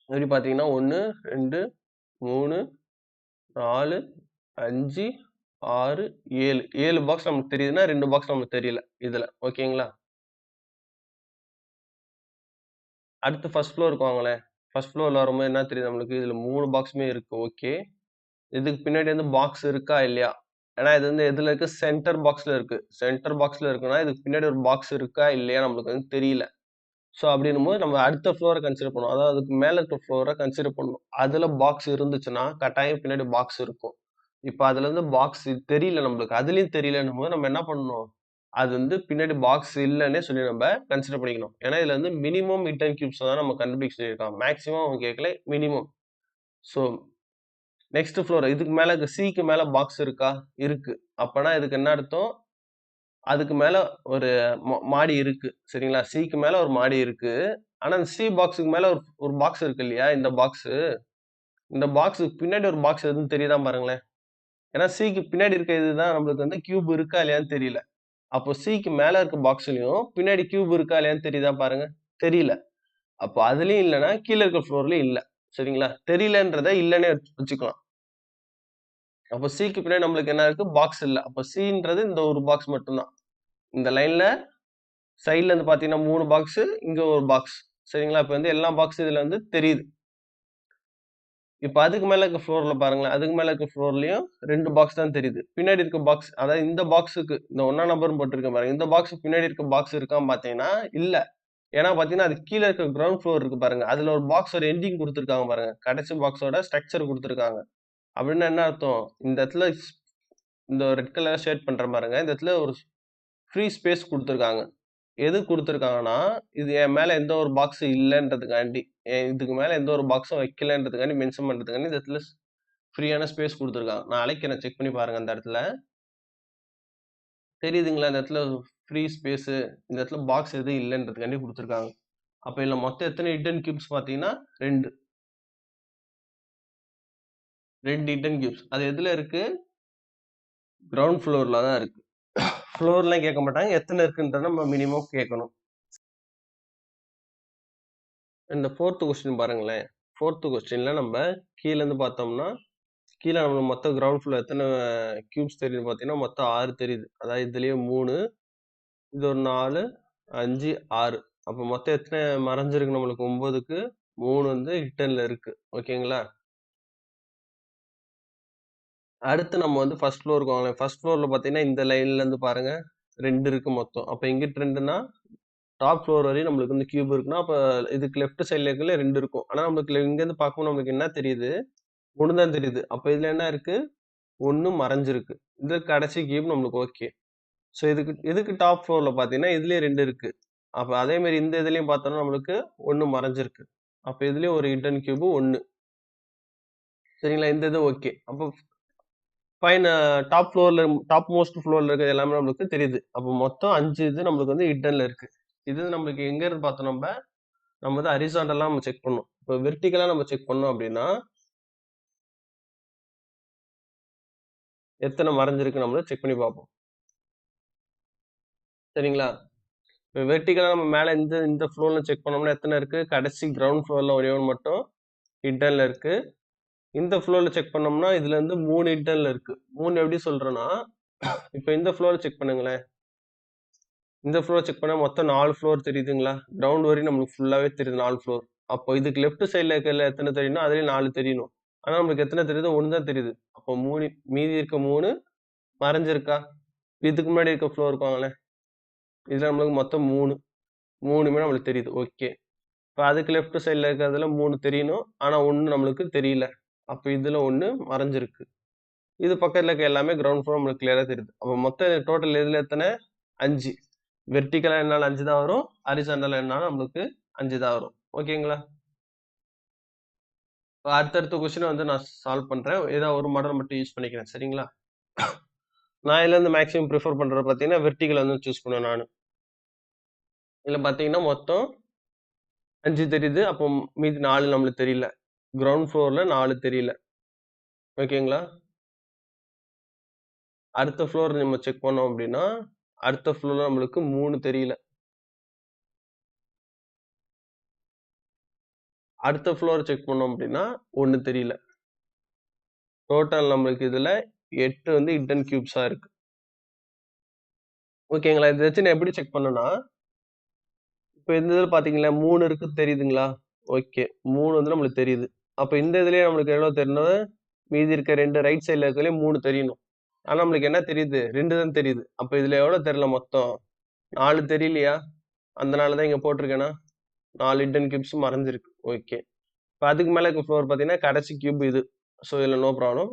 எப்படி பார்த்தீங்கன்னா, 1, 2, 3, 4, 5, 6, 7. 7 பாக்ஸ் நமக்கு தெரியுதுன்னா, 2 பாக்ஸ் நமக்கு தெரியல. இதுல. ஓகேங்களா? அடுத்து ஃபர்ஸ்ட் ஃப்ளோருக்கு வாங்களேன். ஃபர்ஸ்ட் ஃப்ளோர்ல வரும்போது என்ன தெரியுது நம்மளுக்கு? இதுல 3 பாக்ஸுமே இருக்கு. ஓகே. இதுக்கு பின்னாடி வந்து பாக்ஸ் இருக்கா? இல்லையா? ஏன்னா இது வந்து எதுல இருக்கு? சென்டர் பாக்ஸ்ல இருக்கு. சென்டர் பாக்ஸ்ல இருக்குன்னா, இதுக்கு பின்னாடி ஒரு பாக்ஸ் இருக்கா? இல்லையா? நம்மளுக்கு வந்து தெரியல. ஸோ அப்படின்னும்போது நம்ம அடுத்த ஃப்ளோர கன்சிடர் பண்ணுவோம். அதாவது அதுக்கு மேல இருக்க ஃப்ளோர கன்சிடர் பண்ணணும். அதுல பாக்ஸ் இருந்துச்சுன்னா, கட்டாயம் பின்னாடி பாக்ஸ் இருக்கும். இப்ப அதுல இருந்து பாக்ஸ் தெரியல நம்மளுக்கு. அதுலயும் தெரியலன்னும்போது நம்ம என்ன பண்ணணும்? அது வந்து பின்னாடி பாக்ஸ் இல்லன்னே சொல்லி நம்ம கன்சிடர் பண்ணிக்கணும். ஏன்னா இதுல வந்து மினிமம் ஹிட்டன் கியூப்ஸ் தான் நம்ம கண்டுபிடிக்க சொல்லியிருக்கான். மேக்ஸிமம் அவன் கேட்கல. மினிமம். ஸோ நெக்ஸ்ட் ஃப்ளோர் இதுக்கு மேல சிக்கு மேல பாக்ஸ் இருக்கா? இருக்கு. அப்பன்னா இதுக்கு என்ன அர்த்தம்? அதுக்கு மேல ஒரு மாடி இருக்கு. சரிங்களா? சிக்கு மேல ஒரு மாடி இருக்கு. ஆனா, அந்த சி பாக்ஸுக்கு மேல ஒரு ஒரு பாக்ஸ் இருக்கு இல்லையா? இந்த பாக்ஸு. இந்த பாக்ஸுக்கு பின்னாடி ஒரு பாக்ஸ் எதுவும் தெரியுதா பாருங்களேன். ஏன்னா, சிக்கு பின்னாடி இருக்க இதுதான் நம்மளுக்கு வந்து கியூப் இருக்கா இல்லையான்னு தெரியல. அப்போ சிக்கு மேல இருக்க பாக்ஸ்லயும் பின்னாடி கியூப் இருக்கா இல்லையான்னு தெரியுதா பாருங்க? தெரியல. அப்போ அதுலயும் இல்லன்னா, கீழ இருக்க ஃப்ளோர்லயும் இல்ல. சரிங்களா? தெரியலன்றத இல்லன்னே வச்சுக்கலாம். அப்போ சிக்கு பின்னாடி நம்மளுக்கு என்ன இருக்கு? பாக்ஸ் இல்ல. அப்போ சின்றது இந்த ஒரு பாக்ஸ் மட்டும் தான். இந்த லைன்ல சைடுல இருந்து பார்த்தீங்கன்னா 3 பாக்ஸ், இங்க ஒரு பாக்ஸ். சரிங்களா? இப்ப வந்து எல்லா பாக்ஸ் இதுல வந்து தெரியுது. இப்ப அதுக்கு மேல இருக்க ஃப்ளோர்ல பாருங்களேன். அதுக்கு மேல இருக்க ஃப்ளோர்லயும் 2 பாக்ஸ் தான் தெரியுது. பின்னாடி இருக்க பாக்ஸ் அதாவது இந்த பாக்ஸுக்கு இந்த 1ஆம் நம்பர்ன்னு போட்டிருக்கேன் பாருங்க. இந்த பாக்ஸுக்கு பின்னாடி இருக்க பாக்ஸ் இருக்கான்னு பார்த்தீங்கன்னா, இல்ல. ஏன்னா பார்த்தீங்கன்னா, அதுக்கு கீழ இருக்க கிரவுண்ட் ஃப்ளோர் இருக்கு பாருங்க. அதுல ஒரு பாக்ஸ் ஒரு எண்டிங் குடுத்துருக்காங்க பாருங்க. கடைசி பாக்ஸோட ஸ்ட்ரக்சர் குடுத்துருக்காங்க. அப்படின்னா என்ன அர்த்தம்? இந்த இடத்துல இந்த ரெட் கலர் ஷேட் பண்றேன் பாருங்க. இந்த இடத்துல ஒரு ஃப்ரீ ஸ்பேஸ் குடுத்துருக்காங்க. எதுக்கு குடுத்துருக்காங்கன்னா, இது என் மேல எந்த ஒரு பாக்ஸும் இல்லன்றதுக்காண்டி. இதுக்கு மேல எந்த ஒரு பாக்ஸும் வைக்கலன்றதுக்காண்டி மென்ஷன் பண்றதுக்காண்டி இந்த இடத்துல ஃப்ரீயான ஸ்பேஸ் குடுத்துருக்காங்க. நான் அழைக்கிறேன் செக் பண்ணி பாருங்க அந்த இடத்துல. தெரியுதுங்களா? இந்த இடத்துல ஃப்ரீ ஸ்பேஸு. இந்த இடத்துல பாக்ஸ் எதுவும் இல்லன்றதுக்காண்டி குடுத்துருக்காங்க. அப்ப இதுல மொத்தம் எத்தன ஹிட்டன் கியூப்ஸ் பார்த்தீங்கன்னா 2. 2 ஹிட்டன் கியூப்ஸ். அது எதுல இருக்கு? கிரவுண்ட் ஃப்ளோர்ல தான் இருக்கு. ஃப்ளோர்லாம் கேட்க மாட்டாங்க. எத்தன இருக்குன்றத நம்ம மினிமம் கேட்கணும். இந்த 4த் கொஸ்டின் பாருங்களேன். 4த் கொஸ்டின்ல நம்ம கீழ இருந்து பார்த்தோம்னா, கீழ நம்மளுக்கு மொத்தம் கிரவுண்ட் ஃப்ளோர் எத்தன கியூப்ஸ் தெரியுதுன்னு பார்த்தீங்கன்னா, மொத்தம் 6 தெரியுது. அதாவது இதுலயே 3, இது ஒரு 4, 5, 6. அப்ப மொத்தம் எத்தன மறைஞ்சிருக்கு நம்மளுக்கு 9க்கு 3 வந்து ஹிட்டன்ல இருக்கு. ஓகேங்களா? அடுத்து நம்ம வந்து ஃபர்ஸ்ட் ஃப்ளோருக்கு வாங்களேன். ஃபர்ஸ்ட் ஃப்ளோர்ல பார்த்தீங்கன்னா, இந்த லைன்ல இருந்து பாருங்க 2 இருக்கு மொத்தம். அப்ப இங்கிட்டு 2ன்னா, டாப் ஃப்ளோர் வரையும் நம்மளுக்கு வந்து கியூப் இருக்குன்னா, அப்ப இதுக்கு லெஃப்ட் சைட்ல இருக்கதுல 2 இருக்கும். ஆனா நம்மளுக்கு இங்கருந்து பார்க்கும்போது நம்மளுக்கு என்ன தெரியுது? 1 தான் தெரியுது. அப்ப இதுல என்ன இருக்கு? 1 மறைஞ்சிருக்கு. இது கடைசி கியூப் நம்மளுக்கு ஓகே. ஸோ இதுக்கு இதுக்கு டாப் ஃப்ளோர்ல பார்த்தீங்கன்னா, இதுலயே 2 இருக்கு. அப்ப அதே மாரி இந்த இதுலயும் பார்த்தோம்னா நம்மளுக்கு 1 மறைஞ்சிருக்கு. அப்ப இதுலயும் ஒரு ஹிட்டன் கியூப் 1. சரிங்களா? இந்த இது ஓகே. அப்ப ஃபைன் டாப் ஃப்ளோர்ல டாப் மோஸ்ட் ஃப்ளோர்ல இருக்கிறது எல்லாமே நம்மளுக்கு தெரியுது. அப்ப மொத்தம் 5 இது நம்மளுக்கு வந்து ஹிட்டன்ல இருக்கு. இது நம்மளுக்கு எங்க இருந்து பார்த்தோம் நம்ம வந்து ஹரிசாண்டலா நம்ம செக் பண்ணணும். இப்ப வெர்டிகலா நம்ம செக் பண்ணோம் அப்படின்னா, எத்தன மறைஞ்சிருக்கு நம்மள செக் பண்ணி பார்ப்போம். சரிங்களா? இப்ப வெர்டிகலா நம்ம மேல இந்த இந்த ஃப்ளோர்ல செக் பண்ணோம்னா எத்தன இருக்கு? கடைசி கிரவுண்ட் ஃப்ளோர்ல ஒரே ஒண்ணு மட்டும் ஹிட்டன்ல இருக்கு. இந்த ஃப்ளோர்ல செக் பண்ணோம்னா, இதுல இருந்து 3 ஹிட்டன்ல இருக்கு. 3 எப்படி சொல்றேன்னா, இப்ப இந்த ஃப்ளோர்ல செக் பண்ணுங்களேன். இந்த ஃப்ளோர் செக் பண்ணா மொத்தம் 4 ஃப்ளோர் தெரியுதுங்களா? கிரவுண்ட் வரையும் நம்மளுக்கு ஃபுல்லாவே தெரியுது 4 ஃப்ளோர். அப்போ இதுக்கு லெஃப்ட் சைடுல இருக்கிறதுல எத்தன தெரியும்னா, அதுலயும் 4 தெரியணும். ஆனா நம்மளுக்கு எத்தன தெரியுது? 1 தான் தெரியுது. அப்போ 3 மீதி இருக்க 3 மறைஞ்சிருக்கா? இதுக்கு முன்னாடி இருக்க ஃப்ளோருக்கு வாங்களேன். இதுல நம்மளுக்கு மொத்தம் 3. 3மே நம்மளுக்கு தெரியுது. ஓகே. இப்ப அதுக்கு லெஃப்ட் சைடுல இருக்கிறதுல 3 தெரியணும். ஆனா 1 நம்மளுக்கு தெரியல. அப்ப இதுல 1 மறைஞ்சிருக்கு. இது பக்கத்துல இருக்க எல்லாமே கிரவுண்ட் ஃப்ளோர் நம்மளுக்கு கிளியரா தெரியுது. அப்ப மொத்தம் டோட்டல் இதுல எத்தன? 5. வெர்டிகலா என்னாலும் 5 தான் வரும். ஹாரிசான்டலா என்னாலும் நம்மளுக்கு 5 தான் வரும். ஓகேங்களா? அடுத்தடுத்த கொஸ்டின வந்து நான் சால்வ் பண்றேன். ஏதாவது ஒரு மாடல் மட்டும் யூஸ் பண்ணிக்கிறேன். சரிங்களா? நான் இதுல இருந்து மேக்ஸிமம் பிரிஃபர் பண்றது பார்த்தீங்கன்னா, வெர்டிகல் வந்து சூஸ் பண்ணுவேன் நானு. இதுல பார்த்தீங்கன்னா, மொத்தம் 5 தெரியுது. அப்போ மீதி 4 நம்மளுக்கு தெரியல. கிரவுண்ட் ஃப்ளோர்ல 4 தெரியல. ஓகேங்களா? அடுத்த ஃப்ளோர் நம்ம செக் பண்ணோம் அப்டின்னா, அடுத்த ஃப்ளோர்ல நம்மளுக்கு 3 தெரியல. அடுத்த ஃப்ளோர் செக் பண்ணோம் அப்டின்னா, 1 தெரியல. டோட்டல் நம்மளுக்கு இதுல 8 வந்து ஹிட்டன் கியூப்ஸா இருக்கு. ஓகேங்களா? இத வச்சு நான் எப்படி செக் பண்ணேன்னா, இப்ப இந்த இதுல பார்த்தீங்களா 3 இருக்கு தெரியுதுங்களா? ஓகே. 3 வந்து நம்மளுக்கு தெரியுது. அப்ப இந்த இதுலயே நம்மளுக்கு எவ்வளோ தெரியணும்? மீதி இருக்க 2 ரைட் சைடுல இருக்கதுலயே 3 தெரியணும். ஆனா நம்மளுக்கு என்ன தெரியுது? 2 தான் தெரியுது. அப்ப இதுல எவ்வளோ தெரியல மொத்தம்? 4 தெரியலையா? அதனால தான் இங்க போட்டிருக்கேனா, 4 ஹிட்டன் கியூப்ஸ் மறைஞ்சிருக்கு. ஓகே. இப்ப அதுக்கு மேல இருக்க ஃப்ளோர் பார்த்தீங்கன்னா, கடைசி கியூப் இது. ஸோ இதுல நோ ப்ராப்ளம்.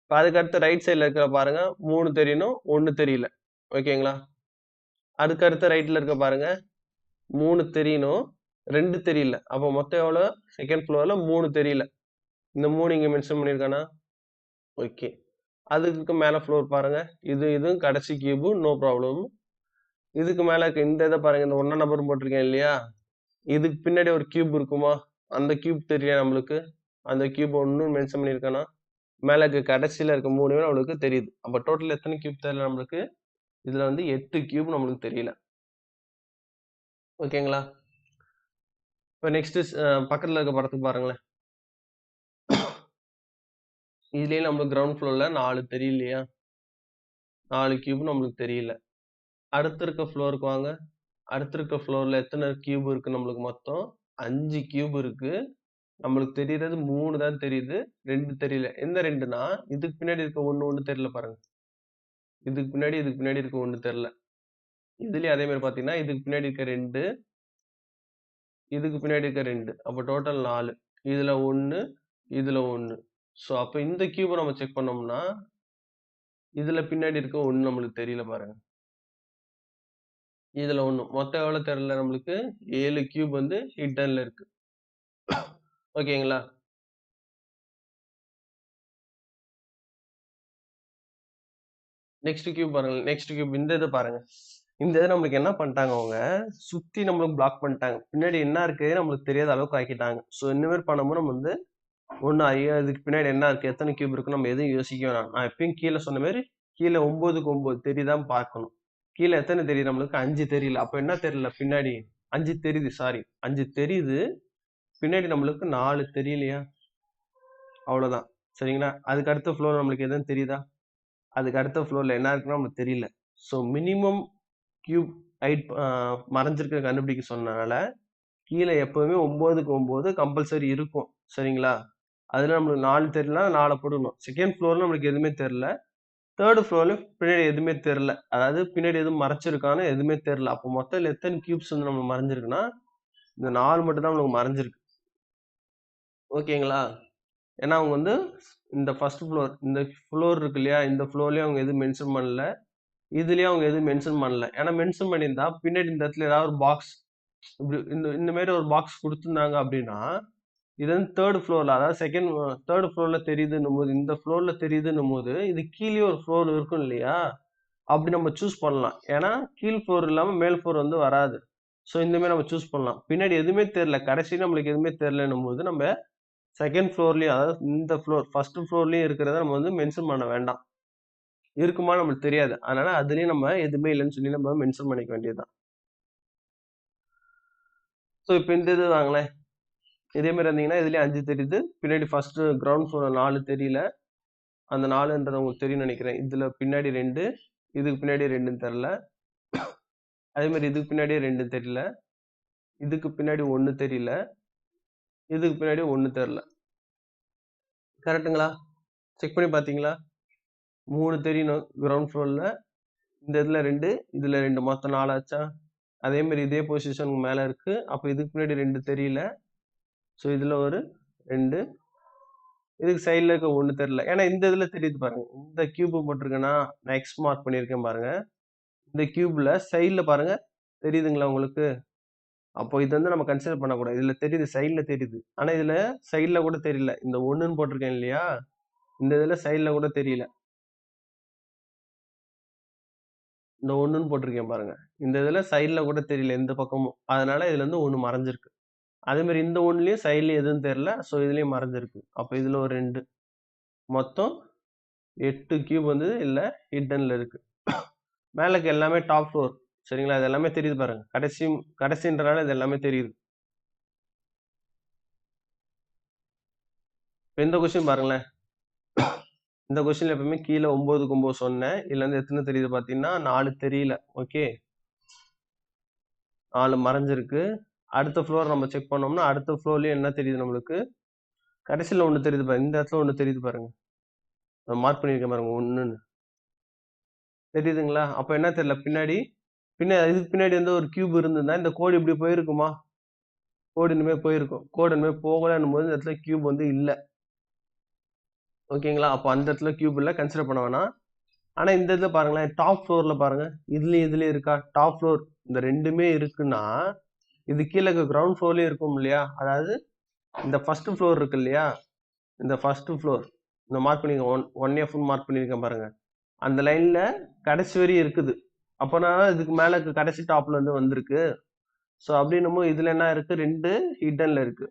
இப்ப அதுக்கு அடுத்து ரைட் சைடுல இருக்கிற பாருங்க, 3 தெரியணும், 1 தெரியல. ஓகேங்களா? அதுக்கு அடுத்து ரைட்ல இருக்க பாருங்க, 3 தெரியணும், 2 தெரியல. அப்ப மொத்தம் எவ்வளோ? 2ண்ட் ஃப்ளோர்ல 3 தெரியல. இந்த 3 இங்க மென்ஷன் பண்ணியிருக்கானா? ஓகே. அதுக்கு மேல ஃப்ளோர் பாருங்க. இதுவும் கடைசி கியூப், நோ ப்ராப்ளம். இதுக்கு மேல இருக்க இந்த இதை பாருங்க, இந்த 1 நம்பர் போட்டிருக்கேன் இல்லையா, இதுக்கு பின்னாடி ஒரு கியூப் இருக்குமா, அந்த கியூப் தெரியல நம்மளுக்கு. அந்த கியூப் ஒன்னும் மென்ஷன் பண்ணியிருக்கானா, மேல இருக்க கடைசியில இருக்க 3 நம்மளுக்கு தெரியுது. அப்ப டோட்டல் எத்தனை கியூப் தெரியல நம்மளுக்கு, இதுல வந்து 8 கியூப் நம்மளுக்கு தெரியல. ஓகேங்களா? இப்ப நெக்ஸ்ட் பக்கத்துல இருக்க படத்துக்கு பாருங்களேன். இதுலயே நம்மளுக்கு கிரவுண்ட் ஃப்ளோர்ல 4 தெரியலையா, 4 கியூப் நம்மளுக்கு தெரியல. அடுத்து இருக்க ஃப்ளோருக்கு வாங்க. அடுத்து இருக்க ஃப்ளோர்ல எத்தனை கியூப் இருக்கு நம்மளுக்கு மொத்தம் 5 கியூப் இருக்கு. நம்மளுக்கு தெரியறது 3 தான் தெரியுது, 2 தெரியல. எந்த 2னா இதுக்கு பின்னாடி இருக்க ஒண்ணு தெரியல பாருங்க. இதுக்கு பின்னாடி இருக்க ஒண்ணு தெரியல. இதுலயும் அதே மாதிரி பாத்தீங்கன்னா இதுக்கு பின்னாடி இருக்க 2, இதுக்கு பின்னாடி இருக்க 2, அப்ப டோட்டல் 4. இதுல 1, இதுல 1. சோ அப்ப இந்த கியூபை நம்ம செக் பண்ணோம்னா இதுல பின்னாடி இருக்க 1 நம்மளுக்கு தெரியல பாருங்க. இதுல 1 மொத்தம் எவ்வளவு தெரியல நம்மளுக்கு, 7 கியூப் வந்து ஹிட்டன்ல இருக்கு. ஓகேங்களா? நெக்ஸ்ட் கியூப் பாருங்க. நெக்ஸ்ட் கியூப் இந்த இதை பாருங்க. இந்த இதை நம்மளுக்கு என்ன பண்ணிட்டாங்க, அவங்க சுத்தி நம்மளுக்கு பிளாக் பண்ணிட்டாங்க. பின்னாடி என்ன இருக்கு நம்மளுக்கு தெரியாத அளவுக்கு ஆக்கிட்டாங்க. ஸோ இந்த மாதிரி பண்ணும்போது நம்ம வந்து ஒண்ணு ஐயா இதுக்கு பின்னாடி என்ன இருக்கு, எத்தனை கியூப் இருக்கு நம்ம எதுவும் யோசிக்க வேணாம். நான் எப்பயும் கீழே சொன்ன மாதிரி கீழே 9க்கு 9 தெரியுதான் பார்க்கணும். கீழே எத்தனை தெரியுது நம்மளுக்கு, 5 தெரியல. அப்ப என்ன தெரியல பின்னாடி, 5 தெரியுது, சாரி 5 தெரியுது, பின்னாடி நம்மளுக்கு 4 தெரியலையா, அவ்வளவுதான். சரிங்களா? அதுக்கு அடுத்த ஃப்ளோர் நம்மளுக்கு எதுவும் தெரியுதா, அதுக்கு அடுத்த ஃப்ளோர்ல என்ன இருக்குன்னு நமக்கு தெரியல. ஸோ மினிமம் கியூப் ஹைட் மறைஞ்சிருக்க கண்டுபிடிக்க சொன்னனால கீழே எப்பவுமே 9க்கு 9 கம்பல்சரி இருக்கும். சரிங்களா? அதுல நம்மளுக்கு 4 தெரியல, 4 போடணும். செகண்ட் ஃப்ளோர்ல நம்மளுக்கு எதுவுமே தெரியல, தேர்ட் ஃப்ளோர்ல பின்னாடி எதுவுமே தெரியல, அதாவது பின்னாடி எதுவும் மறைச்சிருக்கான்னு எதுவுமே தெரியல. அப்போ மொத்தம் எத்தனை கியூப்ஸ் வந்து நம்ம மறைஞ்சிருக்குன்னா இந்த 4 மட்டும் தான் நம்மளுக்கு மறைஞ்சிருக்கு. ஓகேங்களா? ஏன்னா அவங்க வந்து இந்த ஃபர்ஸ்ட் ஃப்ளோர், இந்த ஃப்ளோர் இருக்கு இல்லையா, இந்த ஃப்ளோர்லயும் அவங்க எதுவும் மென்ஷன் பண்ணல, இதுலயும் அவங்க எதுவும் மென்ஷன் பண்ணல. ஏன்னா மென்ஷன் பண்ணியிருந்தா பின்னாடி இந்த இடத்துல ஏதாவது ஒரு பாக்ஸ் இப்படி இந்த மாதிரி ஒரு பாக்ஸ் கொடுத்துருந்தாங்க அப்படின்னா, இது வந்து தேர்ட் ஃப்ளோர்ல, அதாவது தேர்ட் ஃப்ளோர்ல தெரியுதுன்னும் போது, இந்த ஃப்ளோர்ல தெரியுதுன்னும் போது இது கீழே ஒரு ஃப்ளோர் இருக்கும் இல்லையா, அப்படி நம்ம சூஸ் பண்ணலாம். ஏன்னா கீழ் ஃப்ளோர் இல்லாம மேல் ஃப்ளோர் வந்து வராது. ஸோ இந்த மாதிரி நம்ம சூஸ் பண்ணலாம். பின்னாடி எதுவுமே தெரியல, கடைசியில் நம்மளுக்கு எதுவுமே தெரியலன்னும் போது நம்ம செகண்ட் ஃப்ளோர்லயும், அதாவது இந்த ஃப்ளோர் ஃபர்ஸ்ட் ஃப்ளோர்லயும் இருக்கிறத நம்ம வந்து மென்ஷன் பண்ண வேண்டாம். இருக்குமா நம்மளுக்கு தெரியாது, அதனால அதுலயும் நம்ம எதுவுமே இல்லைன்னு சொல்லி நம்ம மென்ஷன் பண்ணிக்க வேண்டியதுதான். ஸோ இப்போ இந்த இது வாங்களேன், இதே மாதிரி இருந்தீங்கன்னா இதுலயும் 5 தெரியுது, பின்னாடி ஃபர்ஸ்ட் கிரவுண்ட் ஃப்ளோர்ல 4 தெரியல, அந்த 4ன்றது உங்களுக்கு தெரியும் நினைக்கிறேன். இதுல பின்னாடி 2, இதுக்கு பின்னாடி 2 தெரியல, அதே மாதிரி இதுக்கு பின்னாடி 2 தெரியல, இதுக்கு பின்னாடி 1 தெரியல, இதுக்கு பின்னாடி 1 தெரியல. கரெக்ட்டுங்களா? செக் பண்ணி பாத்தீங்களா? 3 தெரியணும் கிரவுண்ட் ஃப்ளோர்ல, இந்த இதுல 2, இதுல 2, மொத்தம் 4 ஆச்சா? அதே மாதிரி இதே பொசிஷனுக்கு மேல இருக்கு, அப்ப இதுக்கு பின்னாடி 2 தெரியல. ஸோ இதுல ஒரு 2, இதுக்கு சைடுல இருக்க 1 தெரியல. ஏன்னா இந்த இதுல தெரியுது பாருங்க, இந்த கியூப் போட்டிருக்கேன்னா நான் எக்ஸ் மார்க் பண்ணியிருக்கேன் பாருங்க, இந்த கியூப்ல சைடுல பாருங்க தெரியுதுங்களா உங்களுக்கு? அப்போ இது வந்து நம்ம கன்சிடர் பண்ணக்கூடாது. இதுல தெரியுது, சைடுல தெரியுது, ஆனா இதுல சைடுல கூட தெரியல. இந்த 1ன்னு போட்டிருக்கேன் இல்லையா, இந்த இதுல சைடுல கூட தெரியல. இந்த 1ன்னு போட்டிருக்கேன் பாருங்க, இந்த இதுல சைடுல கூட தெரியல எந்த பக்கமும், அதனால இதுல இருந்து 1 மறைஞ்சிருக்கு. அதே மாதிரி இந்த 1லயும் சைடுலயும் எதுவும் தெரியல, ஸோ இதுலயும் மறைஞ்சிருக்கு. அப்ப இதுல ஒரு 2, மொத்தம் 8 கியூப் வந்து இல்ல ஹிட்டன்ல இருக்கு. மேலக்கு எல்லாமே டாப் ஃப்ளோர். சரிங்களா? இது எல்லாமே தெரியுது பாருங்க, கடைசின்றனால இது எல்லாமே தெரியுது. இந்த கொஸ்டின் பாருங்களேன், இந்த கொஸ்டின்ல எப்பவுமே கீழே 9க்கு 9 சொன்னேன், இதுல இருந்து எத்தனை தெரியுது பாத்தீங்கன்னா 4 தெரியல. ஓகே, 4 மறைஞ்சிருக்கு. அடுத்த ஃப்ளோர் நம்ம செக் பண்ணோம்னா அடுத்த ஃப்ளோர்லயும் என்ன தெரியுது நம்மளுக்கு, கடைசியில 1 தெரியுது பாருங்க, இந்த இடத்துல 1 தெரியுது பாருங்க, மார்க் பண்ணிருக்கேன் பாருங்க 1ன்னு தெரியுதுங்களா? அப்ப என்ன தெரியல, இதுக்கு பின்னாடி வந்து ஒரு கியூப் இருந்ததுன்னா இந்த கோடு இப்படி போயிருக்குமா, கோடு இனிமே போயிருக்கும். கோடு இனிமே போகலன்னும் போது இந்த இடத்துல கியூப் வந்து இல்ல. ஓகேங்களா? அப்போ அந்த இடத்துல கியூப் இல்ல, கன்சிடர் பண்ண வேணாம். ஆனா இந்த இதுல பாருங்களேன், டாப் ஃப்ளோர்ல பாருங்க, இதுலயும் இருக்கா டாப் ஃப்ளோர், இந்த 2மே இருக்குன்னா இது கீழே கிரவுண்ட் ஃப்ளோர்லயும் இருக்கும் இல்லையா, அதாவது இந்த ஃபர்ஸ்ட் ஃப்ளோர் இருக்கு இல்லையா, இந்த ஃபர்ஸ்ட் ஃப்ளோர் இந்த மார்க் பண்ணிருக்கேன் 1F மார்க் பண்ணியிருக்கேன் பாருங்க. அந்த லைன்ல கடைசி வரையும் இருக்குது. அப்போனா இதுக்கு மேல கடைசி டாப்ல இருந்து வந்திருக்கு. ஸோ அப்படின்னும் போது இதுல என்ன இருக்கு, 2 ஹிடன்ல இருக்கு.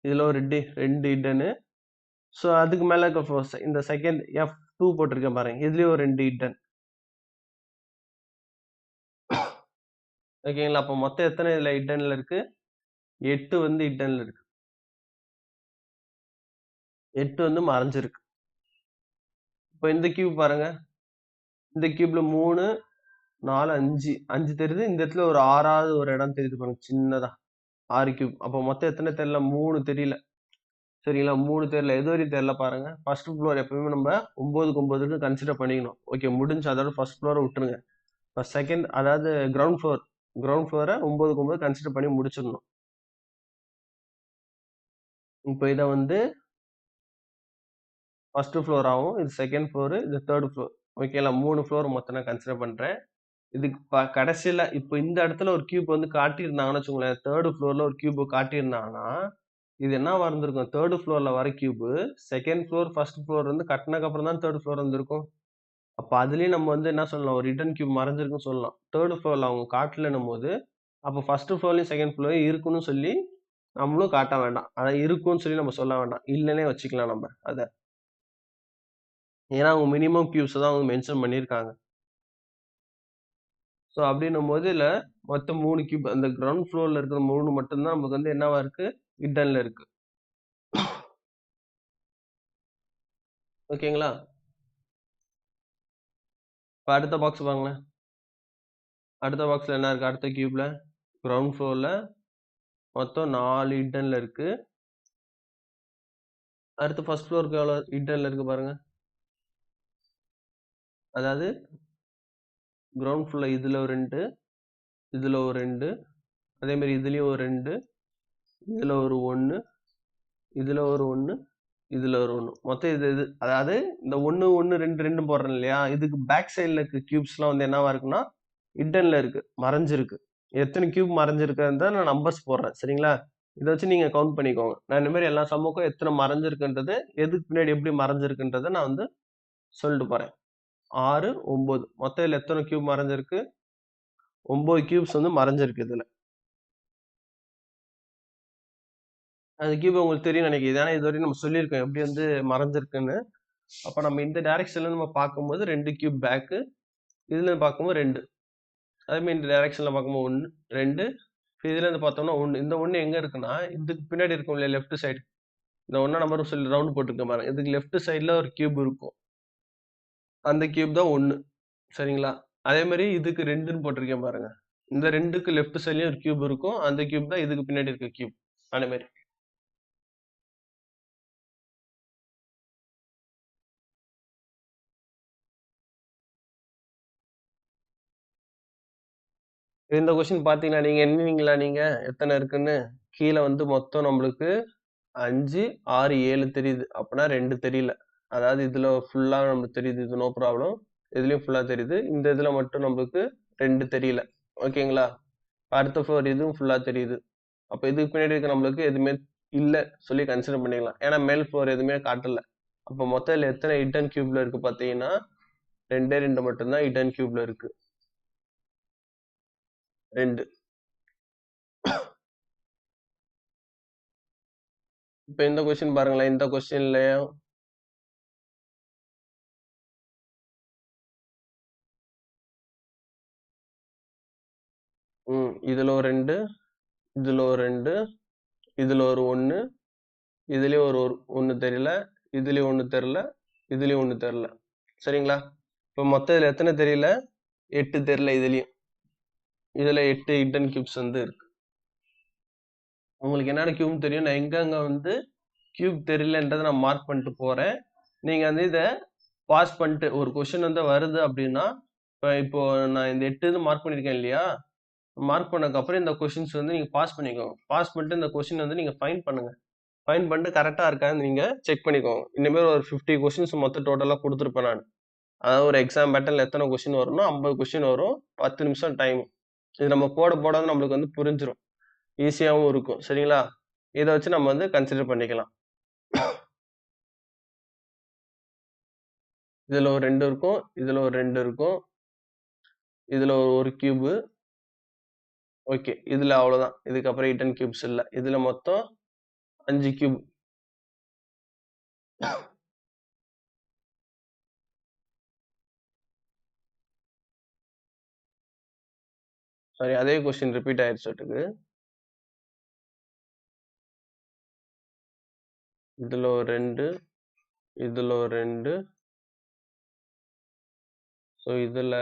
இதுல ஒரு 2 ஹிடனு. ஸோ அதுக்கு மேல இருக்க இந்த செகண்ட் F2 போட்டிருக்கேன் பாருங்க, இதுலயும் ஒரு 2 ஹிடன். ஓகேங்களா? அப்போ மொத்தம் எத்தனை இதுல ஹிடன்ல இருக்கு? 8 வந்து ஹிடன்ல இருக்கு. 8 வந்து மறைஞ்சிருக்கு. இப்போ இந்த கியூப் பாருங்க, இந்த கியூப்ல 3 4 5 தெரியுது. இந்த இடத்துல ஒரு 6வது ஒரு இடம் தெரியுது பாருங்க, சின்னதா 6 கியூப். அப்போ மொத்தம் எத்தனை தெரியல? 3 தெரியல. சரிங்களா? 3 தெரியல. எது வரையும் தெரியல பாருங்க. ஃபர்ஸ்ட் ஃப்ளோர் எப்பவுமே நம்ம 9க்கு 9க்கு கன்சிடர் பண்ணிக்கணும். ஓகே, முடிஞ்சு அதோட ஃபர்ஸ்ட் ஃப்ளோரை விட்டுருங்க. இப்போ செகண்ட், அதாவது கிரவுண்ட் ஃப்ளோரை 9க்கு 9 கன்சிடர் பண்ணி முடிச்சிடணும். இப்போ இதை வந்து ஃபர்ஸ்ட் ஃப்ளோர் ஆகும், இது செகண்ட் ஃப்ளோர், இது தேர்ட் ஃப்ளோர். ஓகேங்களா? 3 ஃப்ளோர் மொத்தம் நான் கன்சிடர் பண்றேன். இதுக்கு கடைசியில இப்போ இந்த இடத்துல ஒரு கியூப் வந்து காட்டியிருந்தாங்கன்னு வச்சுக்கோங்களேன், தேர்ட் ஃப்ளோர்ல ஒரு கியூப் காட்டியிருந்தாங்கன்னா இது என்னவா இருந்திருக்கும்? தேர்ட் ஃப்ளோர்ல வர cube second floor first floor வந்து கட்டினக்கு அப்புறம் தான் தேர்ட் ஃப்ளோர் வந்திருக்கும். அப்ப அதுலயும் நம்ம வந்து என்ன சொல்லலாம், ஒரு ரிட்டர்ன் கியூப் மறைஞ்சிருக்குன்னு சொல்லலாம். தேர்ட் ஃப்ளோர்ல அவங்க காட்டலன்னும் போது அப்போ ஃபர்ஸ்ட் ஃப்ளோர்லயும் செகண்ட் ஃப்ளோர்லயும் இருக்குன்னு சொல்லி நம்மளும் காட்ட வேண்டாம். அதான் இருக்குன்னு சொல்லி நம்ம சொல்ல வேண்டாம், இல்லைன்னே வச்சுக்கலாம் நம்ம அதை. ஏன்னா அவங்க மினிமம் கியூப்ஸ் தான் அவங்க மென்ஷன் பண்ணியிருக்காங்க. ஸோ அப்படின்னும் போது இல்ல மொத்தம் 3 கியூப், அந்த கிரவுண்ட் ஃப்ளோர்ல இருக்கிற 3 மட்டும்தான் நமக்கு வந்து என்னவா இருக்கு, ஹிட்டன்ல இருக்கு. ஓகேங்களா? இப்போ அடுத்த பாக்ஸ் பாருங்களேன். அடுத்த பாக்ஸ்ல என்ன இருக்கு? அடுத்த கியூப்ல கிரவுண்ட் ஃப்ளோர்ல மொத்தம் 4 ஹிட்டன்ல இருக்கு. அடுத்து ஃபர்ஸ்ட் ஃப்ளோருக்கு எவ்வளோ ஹிட்டன்ல இருக்கு பாருங்க. அதாவது கிரவுண்ட் ஃப்ளோர்ல இதுல ஒரு 2, இதுல ஒரு 2, அதே மாதிரி இதுலயும் ஒரு 2, இதுல ஒரு 1, இதுல ஒரு 1, இதுல ஒரு 1. மொத்தம் இது அதாவது இந்த 1 1 2 2 போடுறேன் இல்லையா, இதுக்கு பேக் சைடுல இருக்க கியூப்ஸ்லாம் வந்து என்னவா இருக்குன்னா ஹிட்டன்ல இருக்கு, மறைஞ்சிருக்கு. எத்தனை கியூப் மறைஞ்சிருக்குன்றத நான் நம்பர்ஸ் போடுறேன். சரிங்களா? இதை வச்சு நீங்க கவுண்ட் பண்ணிக்கோங்க. நான் இந்த மாதிரி எல்லா சம்முக்கும் எத்தனை மறைஞ்சிருக்குன்றது, எதுக்கு பின்னாடி எப்படி மறைஞ்சிருக்குன்றதை நான் வந்து சொல்லிட்டு போறேன். 6 9 மொத்தம் இதுல எத்தனை கியூப் மறைஞ்சிருக்கு? 9 கியூப்ஸ் வந்து மறைஞ்சிருக்கு இதுல. அந்த கியூப் உங்களுக்கு தெரியும் நினைக்கிறேன். ஏன்னா இது வரையும் நம்ம சொல்லியிருக்கோம் எப்படி வந்து மறைஞ்சிருக்குன்னு. அப்ப நம்ம இந்த டைரக்ஷன்ல நம்ம பார்க்கும்போது 2 கியூப் பேக்கு, இதுல பார்க்கும்போது 2. அதே மாதிரி இந்த டைரக்ஷன்ல பார்க்கும்போது 1 2, இதுல இருந்து பார்த்தோம்னா 1. இந்த 1 எங்க இருக்குன்னா இதுக்கு பின்னாடி இருக்கும் இல்லையா, லெஃப்ட் சைடு. இந்த 1 நம்பர் சொல்லி ரவுண்ட் போட்டுருக்கேன் பாருங்க. இதுக்கு லெஃப்ட் சைடுல ஒரு கியூப் இருக்கும். அந்த கியூப் தான் 1. சரிங்களா? அதே மாதிரி இதுக்கு 2ன்னு போட்டிருக்கேன் பாருங்க. இந்த 2க்கு லெஃப்ட் சைட்லயும் ஒரு கியூப் இருக்கும். அந்த கியூப் தான் இதுக்கு பின்னாடி இருக்க கியூப். அதே மாதிரி. இந்த கொஸ்டின் பாத்தீங்களா நீங்க, எண்ணுவீங்களா நீங்க எத்தனை இருக்குன்னு? கீழே வந்து மொத்தம் நம்மளுக்கு 5 6 7 தெரியுது. அப்படின்னா 2 தெரியல. அதாவது இதுல ஃபுல்லா நமக்கு தெரியுது, இது நோ ப்ராப்ளம். இதுலயும் ஃபுல்லா தெரியுது. இந்த இதுல மட்டும் நம்மளுக்கு 2 தெரியல. ஓகேங்களா? அடுத்த ஃப்ளோர் இதுவும் ஃபுல்லா தெரியுது. அப்ப இதுக்கு பின்னாடி இருக்க நம்மளுக்கு எதுவுமே இல்ல சொல்லி கன்சிடர் பண்ணிக்கலாம். ஏன்னா மேல் ஃப்ளோர் எதுவுமே காட்டல. அப்ப மொத்தம் இதுல எத்தனை ஹிடன் கியூப்ல இருக்கு பாத்தீங்கன்னா 2 மட்டும்தான் ஹிடன் கியூப்ல இருக்கு. 2. இப்ப இந்த கொஸ்டின் பாருங்களேன். இந்த கொஸ்டின்லயும் இதுல ஒரு 2, இதுல ஒரு 2, இதுல ஒரு 1, இதுலயும் ஒரு 1 தெரியல, இதுலயும் 1 தெரியல, இதுலயும் 1 தெரியல. சரிங்களா? இப்ப மொத்தம் இதுல எத்தனை தெரியல? 8 தெரியல இதுலயும். இதுல 8 ஹிடன் கியூப்ஸ் வந்து இருக்கு. உங்களுக்கு என்னென்ன கியூப் தெரியும், நான் எங்கெங்க வந்து கியூப் தெரியலன்றதை நான் மார்க் பண்ணிட்டு போறேன். நீங்க வந்து இதை பாஸ் பண்ணிட்டு ஒரு கொஸ்டின் வந்து வருது அப்படின்னா, இப்போ நான் இந்த 8 இது மார்க் பண்ணிருக்கேன் இல்லையா, மார்க் பண்ணதுக்கு அப்புறம் இந்த கொஸ்டின்ஸ் வந்து நீங்க பாஸ் பண்ணிக்கோங்க. பாஸ் பண்ணிட்டு இந்த கொஸ்டின் வந்து நீங்க ஃபைன் பண்ணுங்க. ஃபைன் பண்ணிட்டு கரெக்டா இருக்கான்னு நீங்க செக் பண்ணிக்கோங்க. இனிமேல் ஒரு 50 கொஸ்டின்ஸ் மொத்தம் டோட்டலா கொடுத்துருப்பேன் நான். அதாவது ஒரு எக்ஸாம் பேட்டர்ல எத்தனை கொஸ்டின் வரும்னா 50 கொஸ்டின் வரும், 10 நிமிஷம் டைம். இது நம்ம போட போட நம்மளுக்கு வந்து புரிஞ்சிடும், ஈஸியாகவும் இருக்கும். சரிங்களா? இதை வச்சு நம்ம வந்து கன்சிடர் பண்ணிக்கலாம். இதுல ஒரு 2 இருக்கும். இதுல ஒரு 2 இருக்கும். இதுல ஒரு கியூப். ஓகே. இதுல அவ்வளவுதான். இதுக்கப்புறம் ஹிடன் கியூப்ஸ் இல்ல. இதுல மொத்தம் 5 கியூப். சாரி, அதே क्वेश्चन ரிப்பீட் ஆயிருச்சுட்டுக்கு. இதுல ஒரு 2, இதுல ஒரு 2. சோ இதுல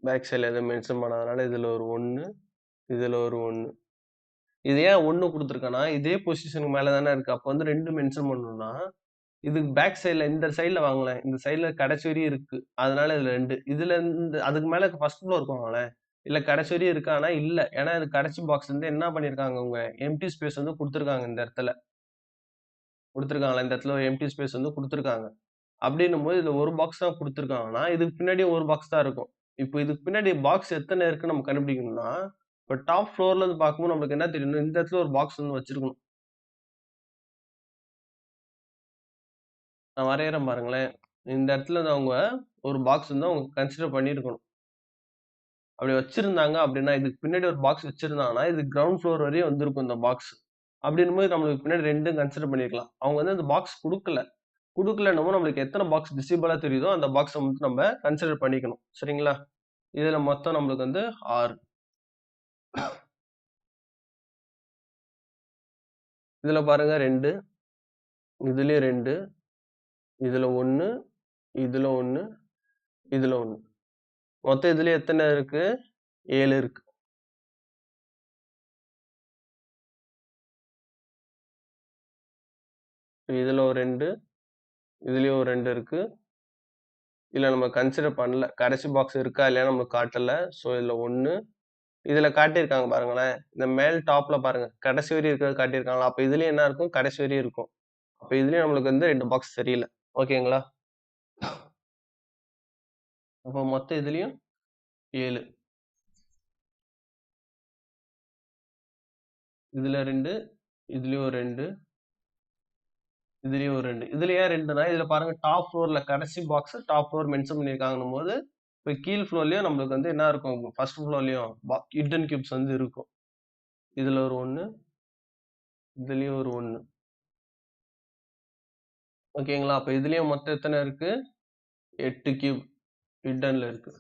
பேக் சைடுல எதுவும் மென்ஷன் பண்ணாதனால இதுல ஒரு 1, இதுல ஒரு 1. இது ஏன் 1 குடுத்துருக்கேன்னா, இதே பொசிஷனுக்கு மேல தானே இருக்கு. அப்ப வந்து 2 மென்ஷன் பண்ணணும்னா, இதுக்கு பேக் சைடுல இந்த சைடுல வாங்களேன். இந்த சைடுல கடைசி வரையும் இருக்கு. அதனால இதுல 2. இதுல இந்த அதுக்கு மேல ஃபர்ஸ்ட் ஃப்ளோருக்கு வாங்களேன். இல்ல கடைசி வரையும் இருக்கான்னா இல்ல. ஏன்னா இது கடைசி பாக்ஸ் வந்து என்ன பண்ணிருக்காங்க அவங்க, எம்ப்டி ஸ்பேஸ் வந்து குடுத்துருக்காங்க இந்த இடத்துல. குடுத்துருக்காங்களா? இந்த இடத்துல ஒரு எம்ப்டி ஸ்பேஸ் வந்து குடுத்துருக்காங்க. அப்படின்னும்போது இதுல ஒரு பாக்ஸ் தான் குடுத்துருக்காங்கன்னா, இதுக்கு பின்னாடி ஒரு பாக்ஸ் தான் இருக்கும். இப்போ இதுக்கு பின்னாடி பாக்ஸ் எத்தன இருக்குன்னு நம்ம கண்டுபிடிக்கணும்னா, இப்ப டாப் ஃப்ளோர்ல இருந்து பார்க்கும்போது நம்மளுக்கு என்ன தெரியணும், இந்த இடத்துல ஒரு பாக்ஸ் வந்து வச்சிருக்கணும். நான் வரையறேன் பாருங்களேன். இந்த இடத்துல வந்து அவங்க ஒரு பாக்ஸ் வந்து அவங்க கன்சிடர் பண்ணியிருக்கணும். அப்படி வச்சிருந்தாங்க அப்படின்னா, இதுக்கு பின்னாடி ஒரு பாக்ஸ் வச்சிருந்தாங்கன்னா, இது கிரவுண்ட் ஃப்ளோர் வரையும் வந்திருக்கும் இந்த பாக்ஸ். அப்படின்னும்போது நம்மளுக்கு பின்னாடி 2ம் கன்சிடர் பண்ணியிருக்கலாம். அவங்க வந்து அந்த பாக்ஸ் குடுக்கல. குடுக்கலன்னவும் நம்மளுக்கு எத்தன பாக்ஸ் விசிபிளா தெரியுதோ, அந்த பாக்ஸ வந்து நம்ம கன்சிடர் பண்ணிக்கணும். சரிங்களா? இதுல மொத்தம் நம்மளுக்கு வந்து 6. இதுல பாருங்க 2, இதுலயும் 2, இதுல 1, இதுல 1, இதுல 1. மொத்தம் இதுலயும் எத்தன இருக்கு? 7 இருக்கு. இதுல ஒரு 2, இதுலயும் ஒரு 2 இருக்கு. இதுல நம்ம கன்சிடர் பண்ணல. கடைசி பாக்ஸ் இருக்கா இல்லையான்னு நமக்கு காட்டல. சோ இதுல 1. இதுல காட்டியிருக்காங்க பாருங்களேன். இந்த மேல் டாப்ல பாருங்க. கடைசி வரையும் இருக்கிறது காட்டியிருக்காங்களா? அப்ப இதுலயும் என்ன இருக்கும்? கடைசி வரையும் இருக்கும். அப்ப இதுலயும் நம்மளுக்கு வந்து 2 பாக்ஸ் தெரியல. ஓகேங்களா? அப்ப மொத்தம் இதுலயும் 7. இதுல 2, இதுலயும் ஒரு 2, இதுலயும் ஒரு 2. இதுல ஏன் 2னா, இதுல பாருங்க டாப் ஃப்ளோர்ல கடைசி பாக்ஸ் டாப் ஃப்ளோர் மென்ஷன் பண்ணியிருக்காங்கன்னும்போது, இப்ப கீழ் ஃப்ளோர்லயும் நம்மளுக்கு வந்து என்ன இருக்கும்? ஃபர்ஸ்ட் ஃப்ளோர்லயும் ஹிட்டன் கியூப்ஸ் வந்து இருக்கும். இதுல ஒரு 1, இதுலயும் ஒரு 1. ஓகேங்களா? அப்ப இதுலயும் மொத்தம் எத்தன இருக்கு? 8 கியூப் ஹிட்டன்ல இருக்கு.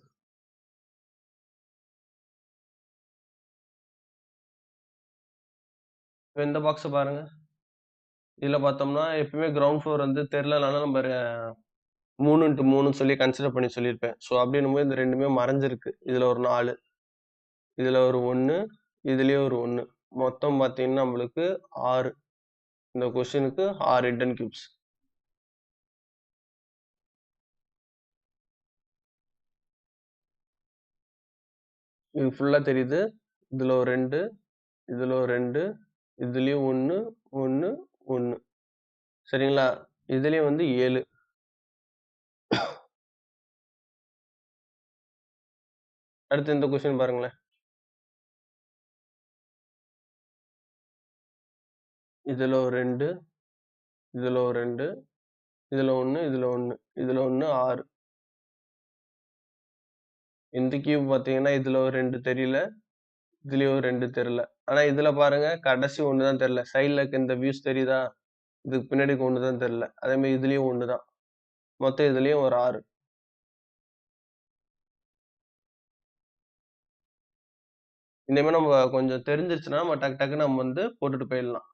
இப்ப இந்த பாக்ஸ பாருங்க. இதுல பார்த்தோம்னா, எப்பவுமே கிரவுண்ட் ஃப்ளோர் வந்து தெரியலனாலும் நம்ம 3x3 சொல்லி கன்சிடர் பண்ணி சொல்லியிருப்பேன். சோ அப்படின்னும்போது இந்த 2மே மறைஞ்சிருக்கு. இதுல ஒரு 4, இதுல ஒரு 1, இதுலயும் ஒரு 1. மொத்தம் பார்த்தீங்கன்னா நம்மளுக்கு 6. இந்த கொஸ்டினுக்கு 6 ஹிட்டன் கியூப்ஸ். இது ஃபுல்லா தெரியுது. இதுல ஒரு 2, இதுல ஒரு 2, இதுலயும் 1, 1, 1. சரிங்களா? இதுலயும் வந்து 7. அடுத்து இந்த கொஸ்டின் பாருங்களேன். இதுல ஒரு 2, இதுல ஒரு 2, இதுல 1, இதுல 1, இதுல 1, 6. இந்த கியூப் பார்த்தீங்கன்னா, இதுல ஒரு 2 தெரியல. இதுலயும் ஒரு 2 தெரியல. ஆனா இதுல பாருங்க கடைசி 1 தான் தெரியல. சைடுல இருக்க இந்த வியூஸ் தெரியுதா? இதுக்கு பின்னாடி 1 தான் தெரியல. அதே மாரி இதுலயும் 1 தான். மொத்தம் இதுலயும் ஒரு 6. இந்த மாரி நம்ம கொஞ்சம் தெரிஞ்சிருச்சுன்னா, நம்ம டக்கு டக்குன்னு நம்ம வந்து போட்டுட்டு போயிடலாம்.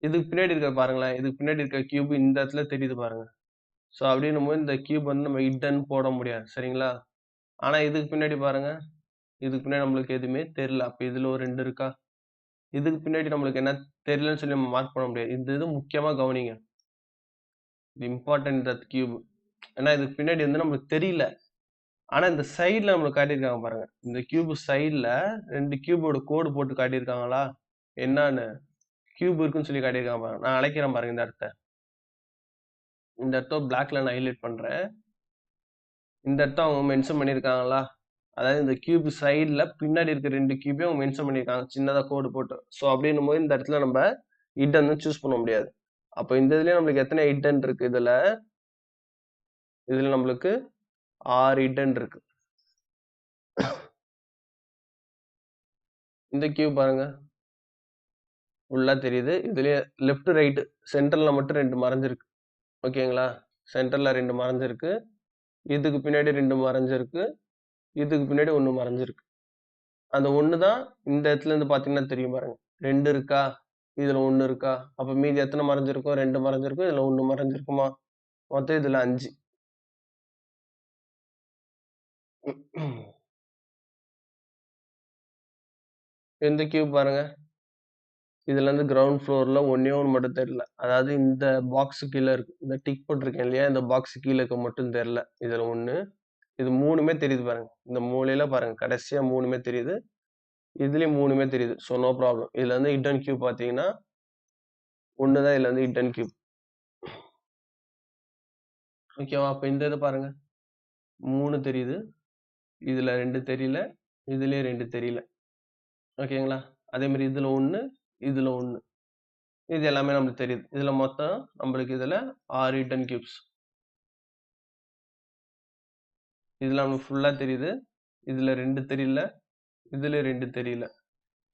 இதுக்கு பின்னாடி இருக்க பாருங்களேன். இதுக்கு பின்னாடி இருக்க கியூப் இந்த இடத்துல தெரியுது பாருங்க. சோ அப்படின்னும்போது இந்த கியூப் வந்து நம்ம ஹிட்டன் போட முடியாது. சரிங்களா? ஆனா இதுக்கு பின்னாடி பாருங்க. இதுக்கு பின்னாடி நம்மளுக்கு எதுவுமே தெரியல. அப்ப இதுல ஒரு 2 இருக்கா? இதுக்கு பின்னாடி நம்மளுக்கு என்ன தெரியலன்னு சொல்லி நம்ம மார்க் பண்ண முடியாது. இந்த இது முக்கியமா கவனிங்க. இது இம்பார்ட்டன்ட் தட் கியூப். ஏன்னா இதுக்கு பின்னாடி வந்து நம்மளுக்கு தெரியல. ஆனா இந்த சைடுல நம்மளுக்கு காட்டியிருக்காங்க பாருங்க. இந்த கியூப் சைடுல 2 கியூபோட கோடு போட்டு காட்டியிருக்காங்களா? என்னான்னு? கியூப் இருக்குன்னு சொல்லி காட்டியிருக்காங்க பாருங்க. நான் அழைக்கிறேன் பாருங்க இந்த இடத்த. இந்த இடத்த பிளாக்ல நான் ஹைலைட் பண்றேன். இந்த இடத்த அவங்க மென்ஷன் பண்ணியிருக்காங்களா? அதாவது இந்த கியூப் சைடுல பின்னாடி இருக்க 2 கியூபையும் அவங்க மென்ஷன் பண்ணியிருக்காங்க. சின்னதா கோடு போட்டு. சோ அப்படின்னும்போது இந்த இடத்துல நம்ம ஹிட் வந்து சூஸ் பண்ண முடியாது. அப்ப இந்த இதுலயே நம்மளுக்கு எத்தனை ஹிடன் இருக்கு இதுல நம்மளுக்கு 6 ஹிடன் இருக்கு. இந்த கியூப் பாருங்க ஃபுல்லா தெரியுது. இதுலயே லெஃப்ட் ரைட் சென்டர்ல மட்டும் 2 மறைஞ்சிருக்கு. ஓகேங்களா? சென்டர்ல 2 மறைஞ்சிருக்கு. இதுக்கு பின்னாடி 2 மறைஞ்சிருக்கு. இதுக்கு பின்னாடி 1 மறைஞ்சிருக்கு. அந்த 1 தான் இந்த இடத்துல இருந்து பாத்தீங்கன்னா தெரியும் பாருங்க. 2 இருக்கா? இதுல 1 இருக்கா? அப்ப மீதி எத்தனை மறைஞ்சிருக்கும்? 2 மறைஞ்சிருக்கும். இதுல 1 மறைஞ்சிருக்குமா? மொத்தம் இதுல 5. இந்த கியூப் பாருங்க. இதுல இருந்து கிரவுண்ட் ஃப்ளோர்ல ஒண்ணே ஒண்ணு மட்டும் தெரியல. அதாவது இந்த பாக்ஸ் கீழ இருக்கு. இந்த டிக் போட்டிருக்கேன் இல்லையா? இந்த பாக்ஸ் கீழ இருக்க மட்டும் தெரியல. இதுல 1. இது 3மே தெரியுது பாருங்க. இந்த மூலையில பாருங்க. கடைசியா 3மே தெரியுது. இதுலயும் 3மே தெரியுது. So no problem. இதுல வந்து ஹிடன் கியூப் பாத்தீங்கன்னா 1 தான் இதுல வந்து ஹிடன் கியூப். ஓகேவா? அப்ப இந்த இது பாருங்க. 3 தெரியுது. இதுல 2 தெரியல. இதுலயும் 2 தெரியல. ஓகேங்களா? அதே மாரி இதுல 1, இதுல 1. இது எல்லாமே நமக்கு தெரியுது. இதுல மொத்தம் நம்மளுக்கு இதுல 6 ஹிடன் கியூப்ஸ். இதுல நமக்கு ஃபுல்லா தெரியுது. இதுல 2 தெரியல. இதுல 2 தெரியல.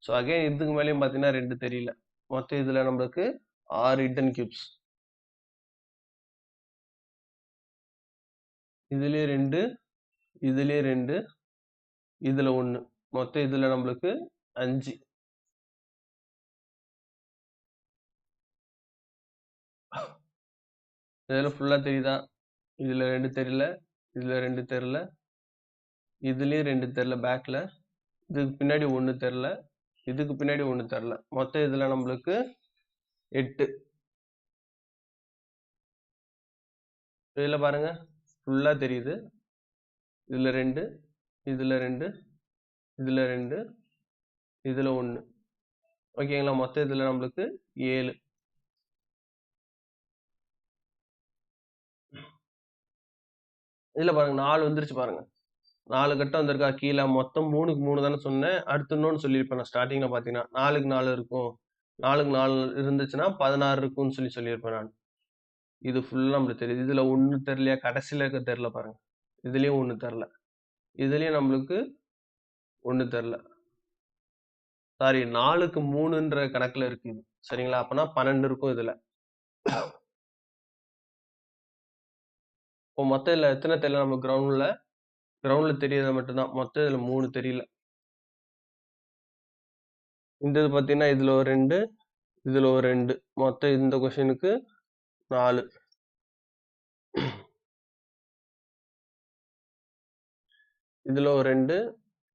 ஸோ அகைன் இதுக்கு மேலயும் பாத்தீங்கன்னா 2 தெரியல. மொத்தம் இதுல நம்மளுக்கு 6 ஹிடன் கியூப்ஸ். இதுலயும் 2, இதுலயும் 2, இதுல 1. மொத்தம் இதுல நம்மளுக்கு 5. இதுல ஃபுல்லா தெரியுதா? இதுல 2 தெரியல. இதுல 2 தெரியல. இதுலயும் 2 தெரியல பேக்ல. இதுக்கு பின்னாடி 1 தெரியல. இதுக்கு பின்னாடி 1 தெரியல. மொத்தம் இதுல நம்மளுக்கு 8. இதுல பாருங்க. ஃபுல்லா தெரியுது. இதுல 2, இதுல 2, இதுல 2, இதுல 1. ஓகேங்களா? மொத்தம் இதுல நம்மளுக்கு 7. இதுல பாருங்க 4 வந்துருச்சு பாருங்க. 4 கட்டம் வந்திருக்கா? கீழ மொத்தம் 3க்கு 3 தானே சொன்னேன். அடுத்து இன்னொன்னு சொல்லியிருப்பேன் நான் ஸ்டார்ட்டிங்ல பாத்தீங்கன்னா. 4க்கு 4 இருக்கும். 4க்கு 4 இருந்துச்சுன்னா 16 இருக்கும்னு சொல்லியிருப்பேன் நான். இது ஃபுல்லா நம்மளுக்கு தெரியுது. இதுல 1 தெரியலையா? கடைசியில இருக்க தெரியல பாருங்க. இதுலயும் 1 தெரியல. இதுலயும் நம்மளுக்கு 1 தெரியல. சாரி 4க்கு 3ன்ற கணக்குல இருக்கு இது. சரிங்களா? அப்பனா 12 இருக்கும் இதுல. இப்போ மொத்தம் இதுல எத்தனை தெரியல நம்ம கிரவுண்ட்ல? கிரவுண்ட்ல தெரியறது மட்டும்தான். மொத்தம் இதுல 3 தெரியல. இந்த இது பாத்தீங்கன்னா இதுல ஒரு 2, இதுல ஒரு 2. மொத்தம் இந்த கொஸ்டினுக்கு 4. இதுல ஒரு 2,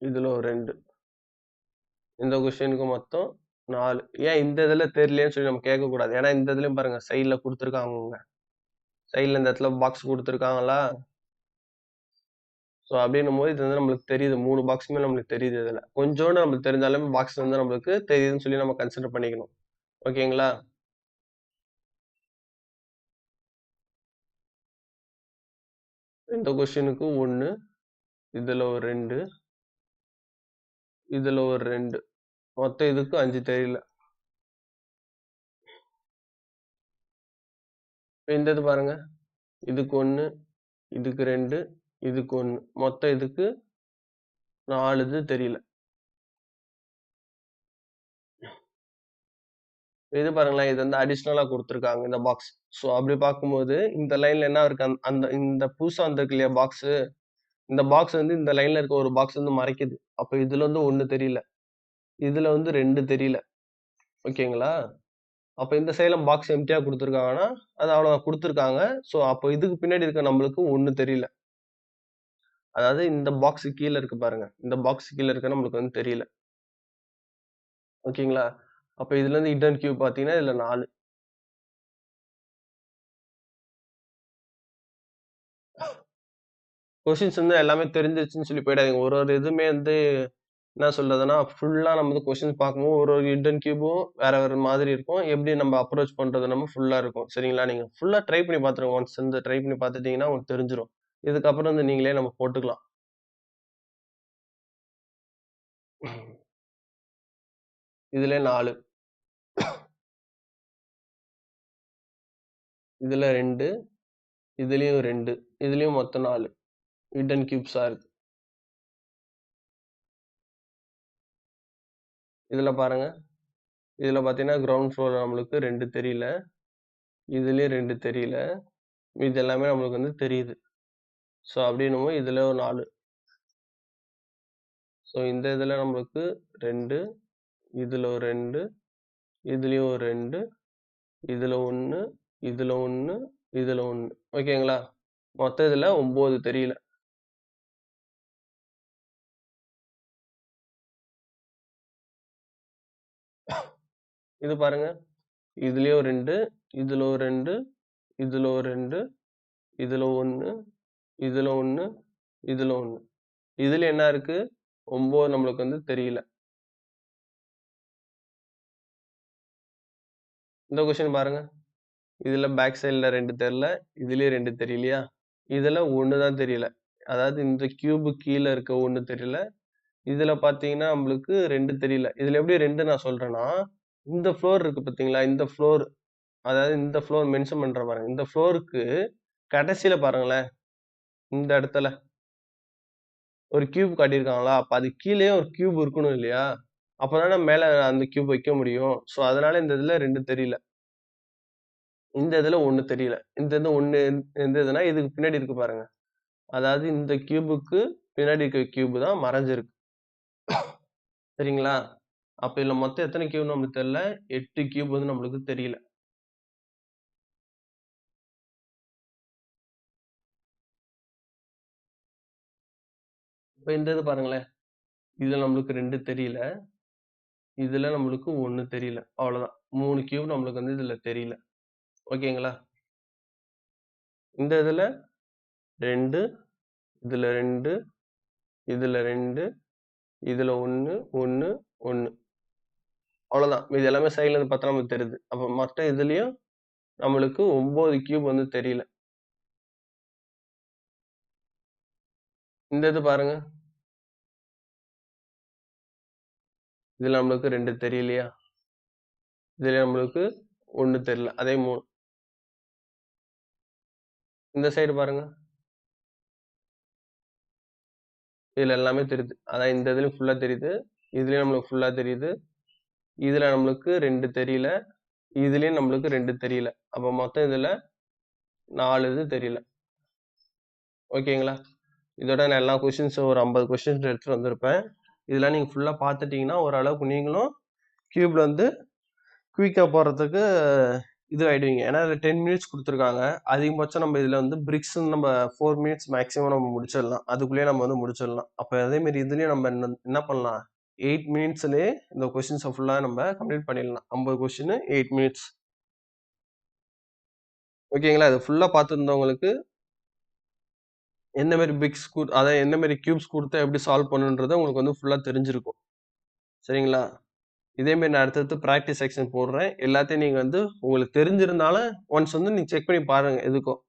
இதுல ஒரு 2. இந்த கொஸ்டினுக்கு மொத்தம் 4. ஏன் இந்த இதுல தெரியலையேன்னு சொல்லி நம்ம கேட்கக்கூடாது. ஏன்னா இந்த இதுலயும் பாருங்க சைடுல குடுத்துருக்காங்க. சைடுல இந்த இடத்துல பாக்ஸ் குடுத்துருக்காங்களா? ஸோ அப்படின்னும்போது இது வந்து நம்மளுக்கு தெரியுது. 3 பாக்ஸுமே நம்மளுக்கு தெரியுது இதுல. கொஞ்சோண்டு நம்மளுக்கு தெரிஞ்சாலும் பாக்ஸ் வந்து நம்மளுக்கு தெரியுதுன்னு சொல்லி நம்ம கன்சிடர் பண்ணிக்கணும். ஓகேங்களா? இந்த கொஸ்டினுக்கு 1, இதுல ஒரு 2, இதுல ஒரு 2. மொத்தம் இதுக்கு 5 தெரியல. இந்த இது பாருங்க. இதுக்கு 1, இதுக்கு 2, இதுக்கு 1. மொத்தம் இதுக்கு 4 இது தெரியல. இது பாருங்களேன். இது வந்து அடிஷனலா குடுத்துருக்காங்க இந்த பாக்ஸ். ஸோ அப்படி பார்க்கும்போது இந்த லைன்ல என்ன இருக்கு? அந்த இந்த புதுசா வந்திருக்கு இல்லையா பாக்ஸு? இந்த பாக்ஸ் வந்து இந்த லைன்ல இருக்க ஒரு பாக்ஸ் வந்து மறைக்குது. அப்ப இதுல வந்து 1 தெரியல. இதுல வந்து 2 தெரியல. ஓகேங்களா? அப்ப இந்த சைடுல பாக்ஸ் எம்ப்டியா குடுத்துருக்காங்கன்னா, அது அவ்வளவுதான் குடுத்துருக்காங்க. ஸோ அப்ப இதுக்கு பின்னாடி இருக்க நம்மளுக்கு 1 தெரியல. அதாவது இந்த பாக்ஸ் கீழ இருக்கு பாருங்க. இந்த பாக்ஸ் கீழ இருக்க நம்மளுக்கு வந்து தெரியல. ஓகேங்களா? அப்ப இதுல இருந்து ஹிடன் கியூப் பார்த்தீங்கன்னா, இதுல 4. கொஸ்டின்ஸ் வந்து எல்லாமே தெரிஞ்சிருச்சுன்னு சொல்லி போயிடாதீங்க. ஒரு ஒரு இதுவுமே வந்து என்ன சொல்றதுன்னா, ஃபுல்லா நம்ம வந்து கொஸ்டின்ஸ் பார்க்கும்போது ஒரு ஒரு ஹிடன் கியூபும் வேற வேற மாதிரி இருக்கும். எப்படி நம்ம அப்ரோச் பண்றது நம்ம ஃபுல்லா இருக்கும். சரிங்களா? நீங்க ஃபுல்லா ட்ரை பண்ணி பார்த்துருங்க. ஒன்ஸ் வந்து ட்ரை பண்ணி பார்த்துட்டீங்கன்னா உங்களுக்கு தெரிஞ்சிரும். இதுக்கப்புறம் வந்து நீங்களே நம்ம போட்டுக்கலாம். இதுலயே 4. இதுல 2, இதுலயும் 2, இதுலயும் மொத்தம் 4 ஹிடன் கியூப்ஸா இருக்கு. இதுல பாருங்க. இதுல பார்த்தீங்கன்னா, கிரவுண்ட் ஃப்ளோர் நம்மளுக்கு 2 தெரியல. இதுலயும் 2 தெரியல. மீதி எல்லாமே நம்மளுக்கு வந்து தெரியுது. ஸோ அப்படின்னும்போது இதுல ஒரு 4. ஸோ இந்த இதுல நம்மளுக்கு 2, இதுல ஒரு 2, இதுலயும் ஒரு 2, இதுல 1, இதுல 1, இதுல 1. ஓகேங்களா? மொத்தம் இதுல 9 தெரியல. இது பாருங்க. இதுலயும் 2, இதுல ஒரு 2, இதுல ஒரு 2, இதுல 1, இதுல 1, இதுல 1. இதுல என்ன இருக்கு? 9 நம்மளுக்கு வந்து தெரியல. இந்த கொஸ்டின் பாருங்க. இதுல பேக் சைடுல 2 தெரியல. இதுலயும் 2 தெரியலையா? இதுல 1 தான் தெரியல. அதாவது இந்த கியூப் கீழ இருக்க 1 தெரியல. இதுல பார்த்தீங்கன்னா, நம்மளுக்கு 2 தெரியல. இதுல எப்படி 2 நான் சொல்றேன்னா, இந்த ஃப்ளோர் இருக்கு பார்த்தீங்களா? இந்த ஃப்ளோர் அதாவது இந்த ஃப்ளோர் மென்ஷன் பண்றேன் பாருங்க. இந்த ஃப்ளோருக்கு கடைசில பாருங்களேன். இந்த இடத்துல ஒரு கியூப் காட்டியிருக்காங்களா? அப்ப அது கீழயே ஒரு கியூப் இருக்கணும் இல்லையா? அப்பதானே மேல அந்த கியூப் வைக்க முடியும். ஸோ அதனால இந்த இதுல 2 தெரியல. இந்த இதுல 1 தெரியல. இந்த இது 1 எந்த இதுன்னா, இதுக்கு பின்னாடி இருக்கு பாருங்க. அதாவது இந்த கியூபுக்கு பின்னாடி இருக்க கியூப் தான் மறைஞ்சிருக்கு. சரிங்களா? அப்ப இதுல மொத்தம் எத்தனை கியூப் நம்மளுக்கு தெரியல? 8 கியூப் வந்து நம்மளுக்கு தெரியல. இப்ப இந்த இது பாருங்களேன். இதுல நம்மளுக்கு 2 தெரியல. இதுல நம்மளுக்கு 1 தெரியல. அவ்வளவுதான். 3 கியூப் நம்மளுக்கு வந்து இதுல தெரியல. ஓகேங்களா? இந்த இதுல 2, இதுல 2, இதுல 2, இதுல 1, 1, 1. அவ்வளவுதான். மீதி எல்லாமே சைடுல இருந்து பார்த்தா நமக்கு தெரியுது. அப்ப மொத்தம் இதுலயும் நம்மளுக்கு 9 கியூப் வந்து தெரியல. இந்த இது பாருங்க. இதுல நம்மளுக்கு 2 தெரியலையா? இதுல நம்மளுக்கு 1 தெரியல. அதே 3. இந்த சைடு பாருங்க. இதுல எல்லாமே தெரியுது. அதான் இந்த இதுலயும் ஃபுல்லா தெரியுது. இதுலயும் நம்மளுக்கு ஃபுல்லா தெரியுது. இதுல நம்மளுக்கு 2 தெரியல. இதுலயும் நம்மளுக்கு 2 தெரியல. அப்ப மொத்தம் இதுல 4 இது தெரியல. ஓகேங்களா? இதோட நான் எல்லா கொஸ்டின்ஸும் ஒரு 50 கொஸ்டின்ஸ் எடுத்துட்டு வந்திருப்பேன். இதெல்லாம் நீங்க ஃபுல்லா பார்த்துட்டீங்கன்னா, ஓரளவுக்கு நீங்களும் கியூப்ல வந்து குயிக்கா போறதுக்கு இது ஆயிடுவீங்க. ஏன்னா இதுல 10 மினிட்ஸ் குடுத்துருக்காங்க. அதிகபட்சம் நம்ம இதுல வந்து பிரிக்ஸ்ன்னு நம்ம 4 மினிட்ஸ் மேக்ஸிமம் நம்ம முடிச்சிடலாம். அதுக்குள்ளேயே நம்ம வந்து முடிச்சிடலாம். அப்ப அதே மாரி இதுலயும் நம்ம என்ன பண்ணலாம்? 8 மினிட்ஸ்லயே இந்த கொஸ்டின்ஸ ஃபுல்லா நம்ம கம்ப்ளீட் பண்ணிடலாம். 50 கொஸ்டின் 8 மினிட்ஸ். ஓகேங்களா? இது ஃபுல்லா பார்த்திருந்தவங்களுக்கு எந்த மாரி பிக்ஸ் அதாவது எந்த மாரி கியூப்ஸ் குடுத்தா எப்படி சால்வ் பண்ணணும்ன்றது உங்களுக்கு வந்து ஃபுல்லா தெரிஞ்சிருக்கும். சரிங்களா? இதே மாரி நான் அடுத்தடுத்து பிராக்டிஸ் செக்ஷன் போடுறேன். எல்லாத்தையும் நீங்க வந்து உங்களுக்கு தெரிஞ்சிருந்தாலும் ஒன்ஸ் வந்து நீங்க செக் பண்ணி பாருங்க எதுக்கும்.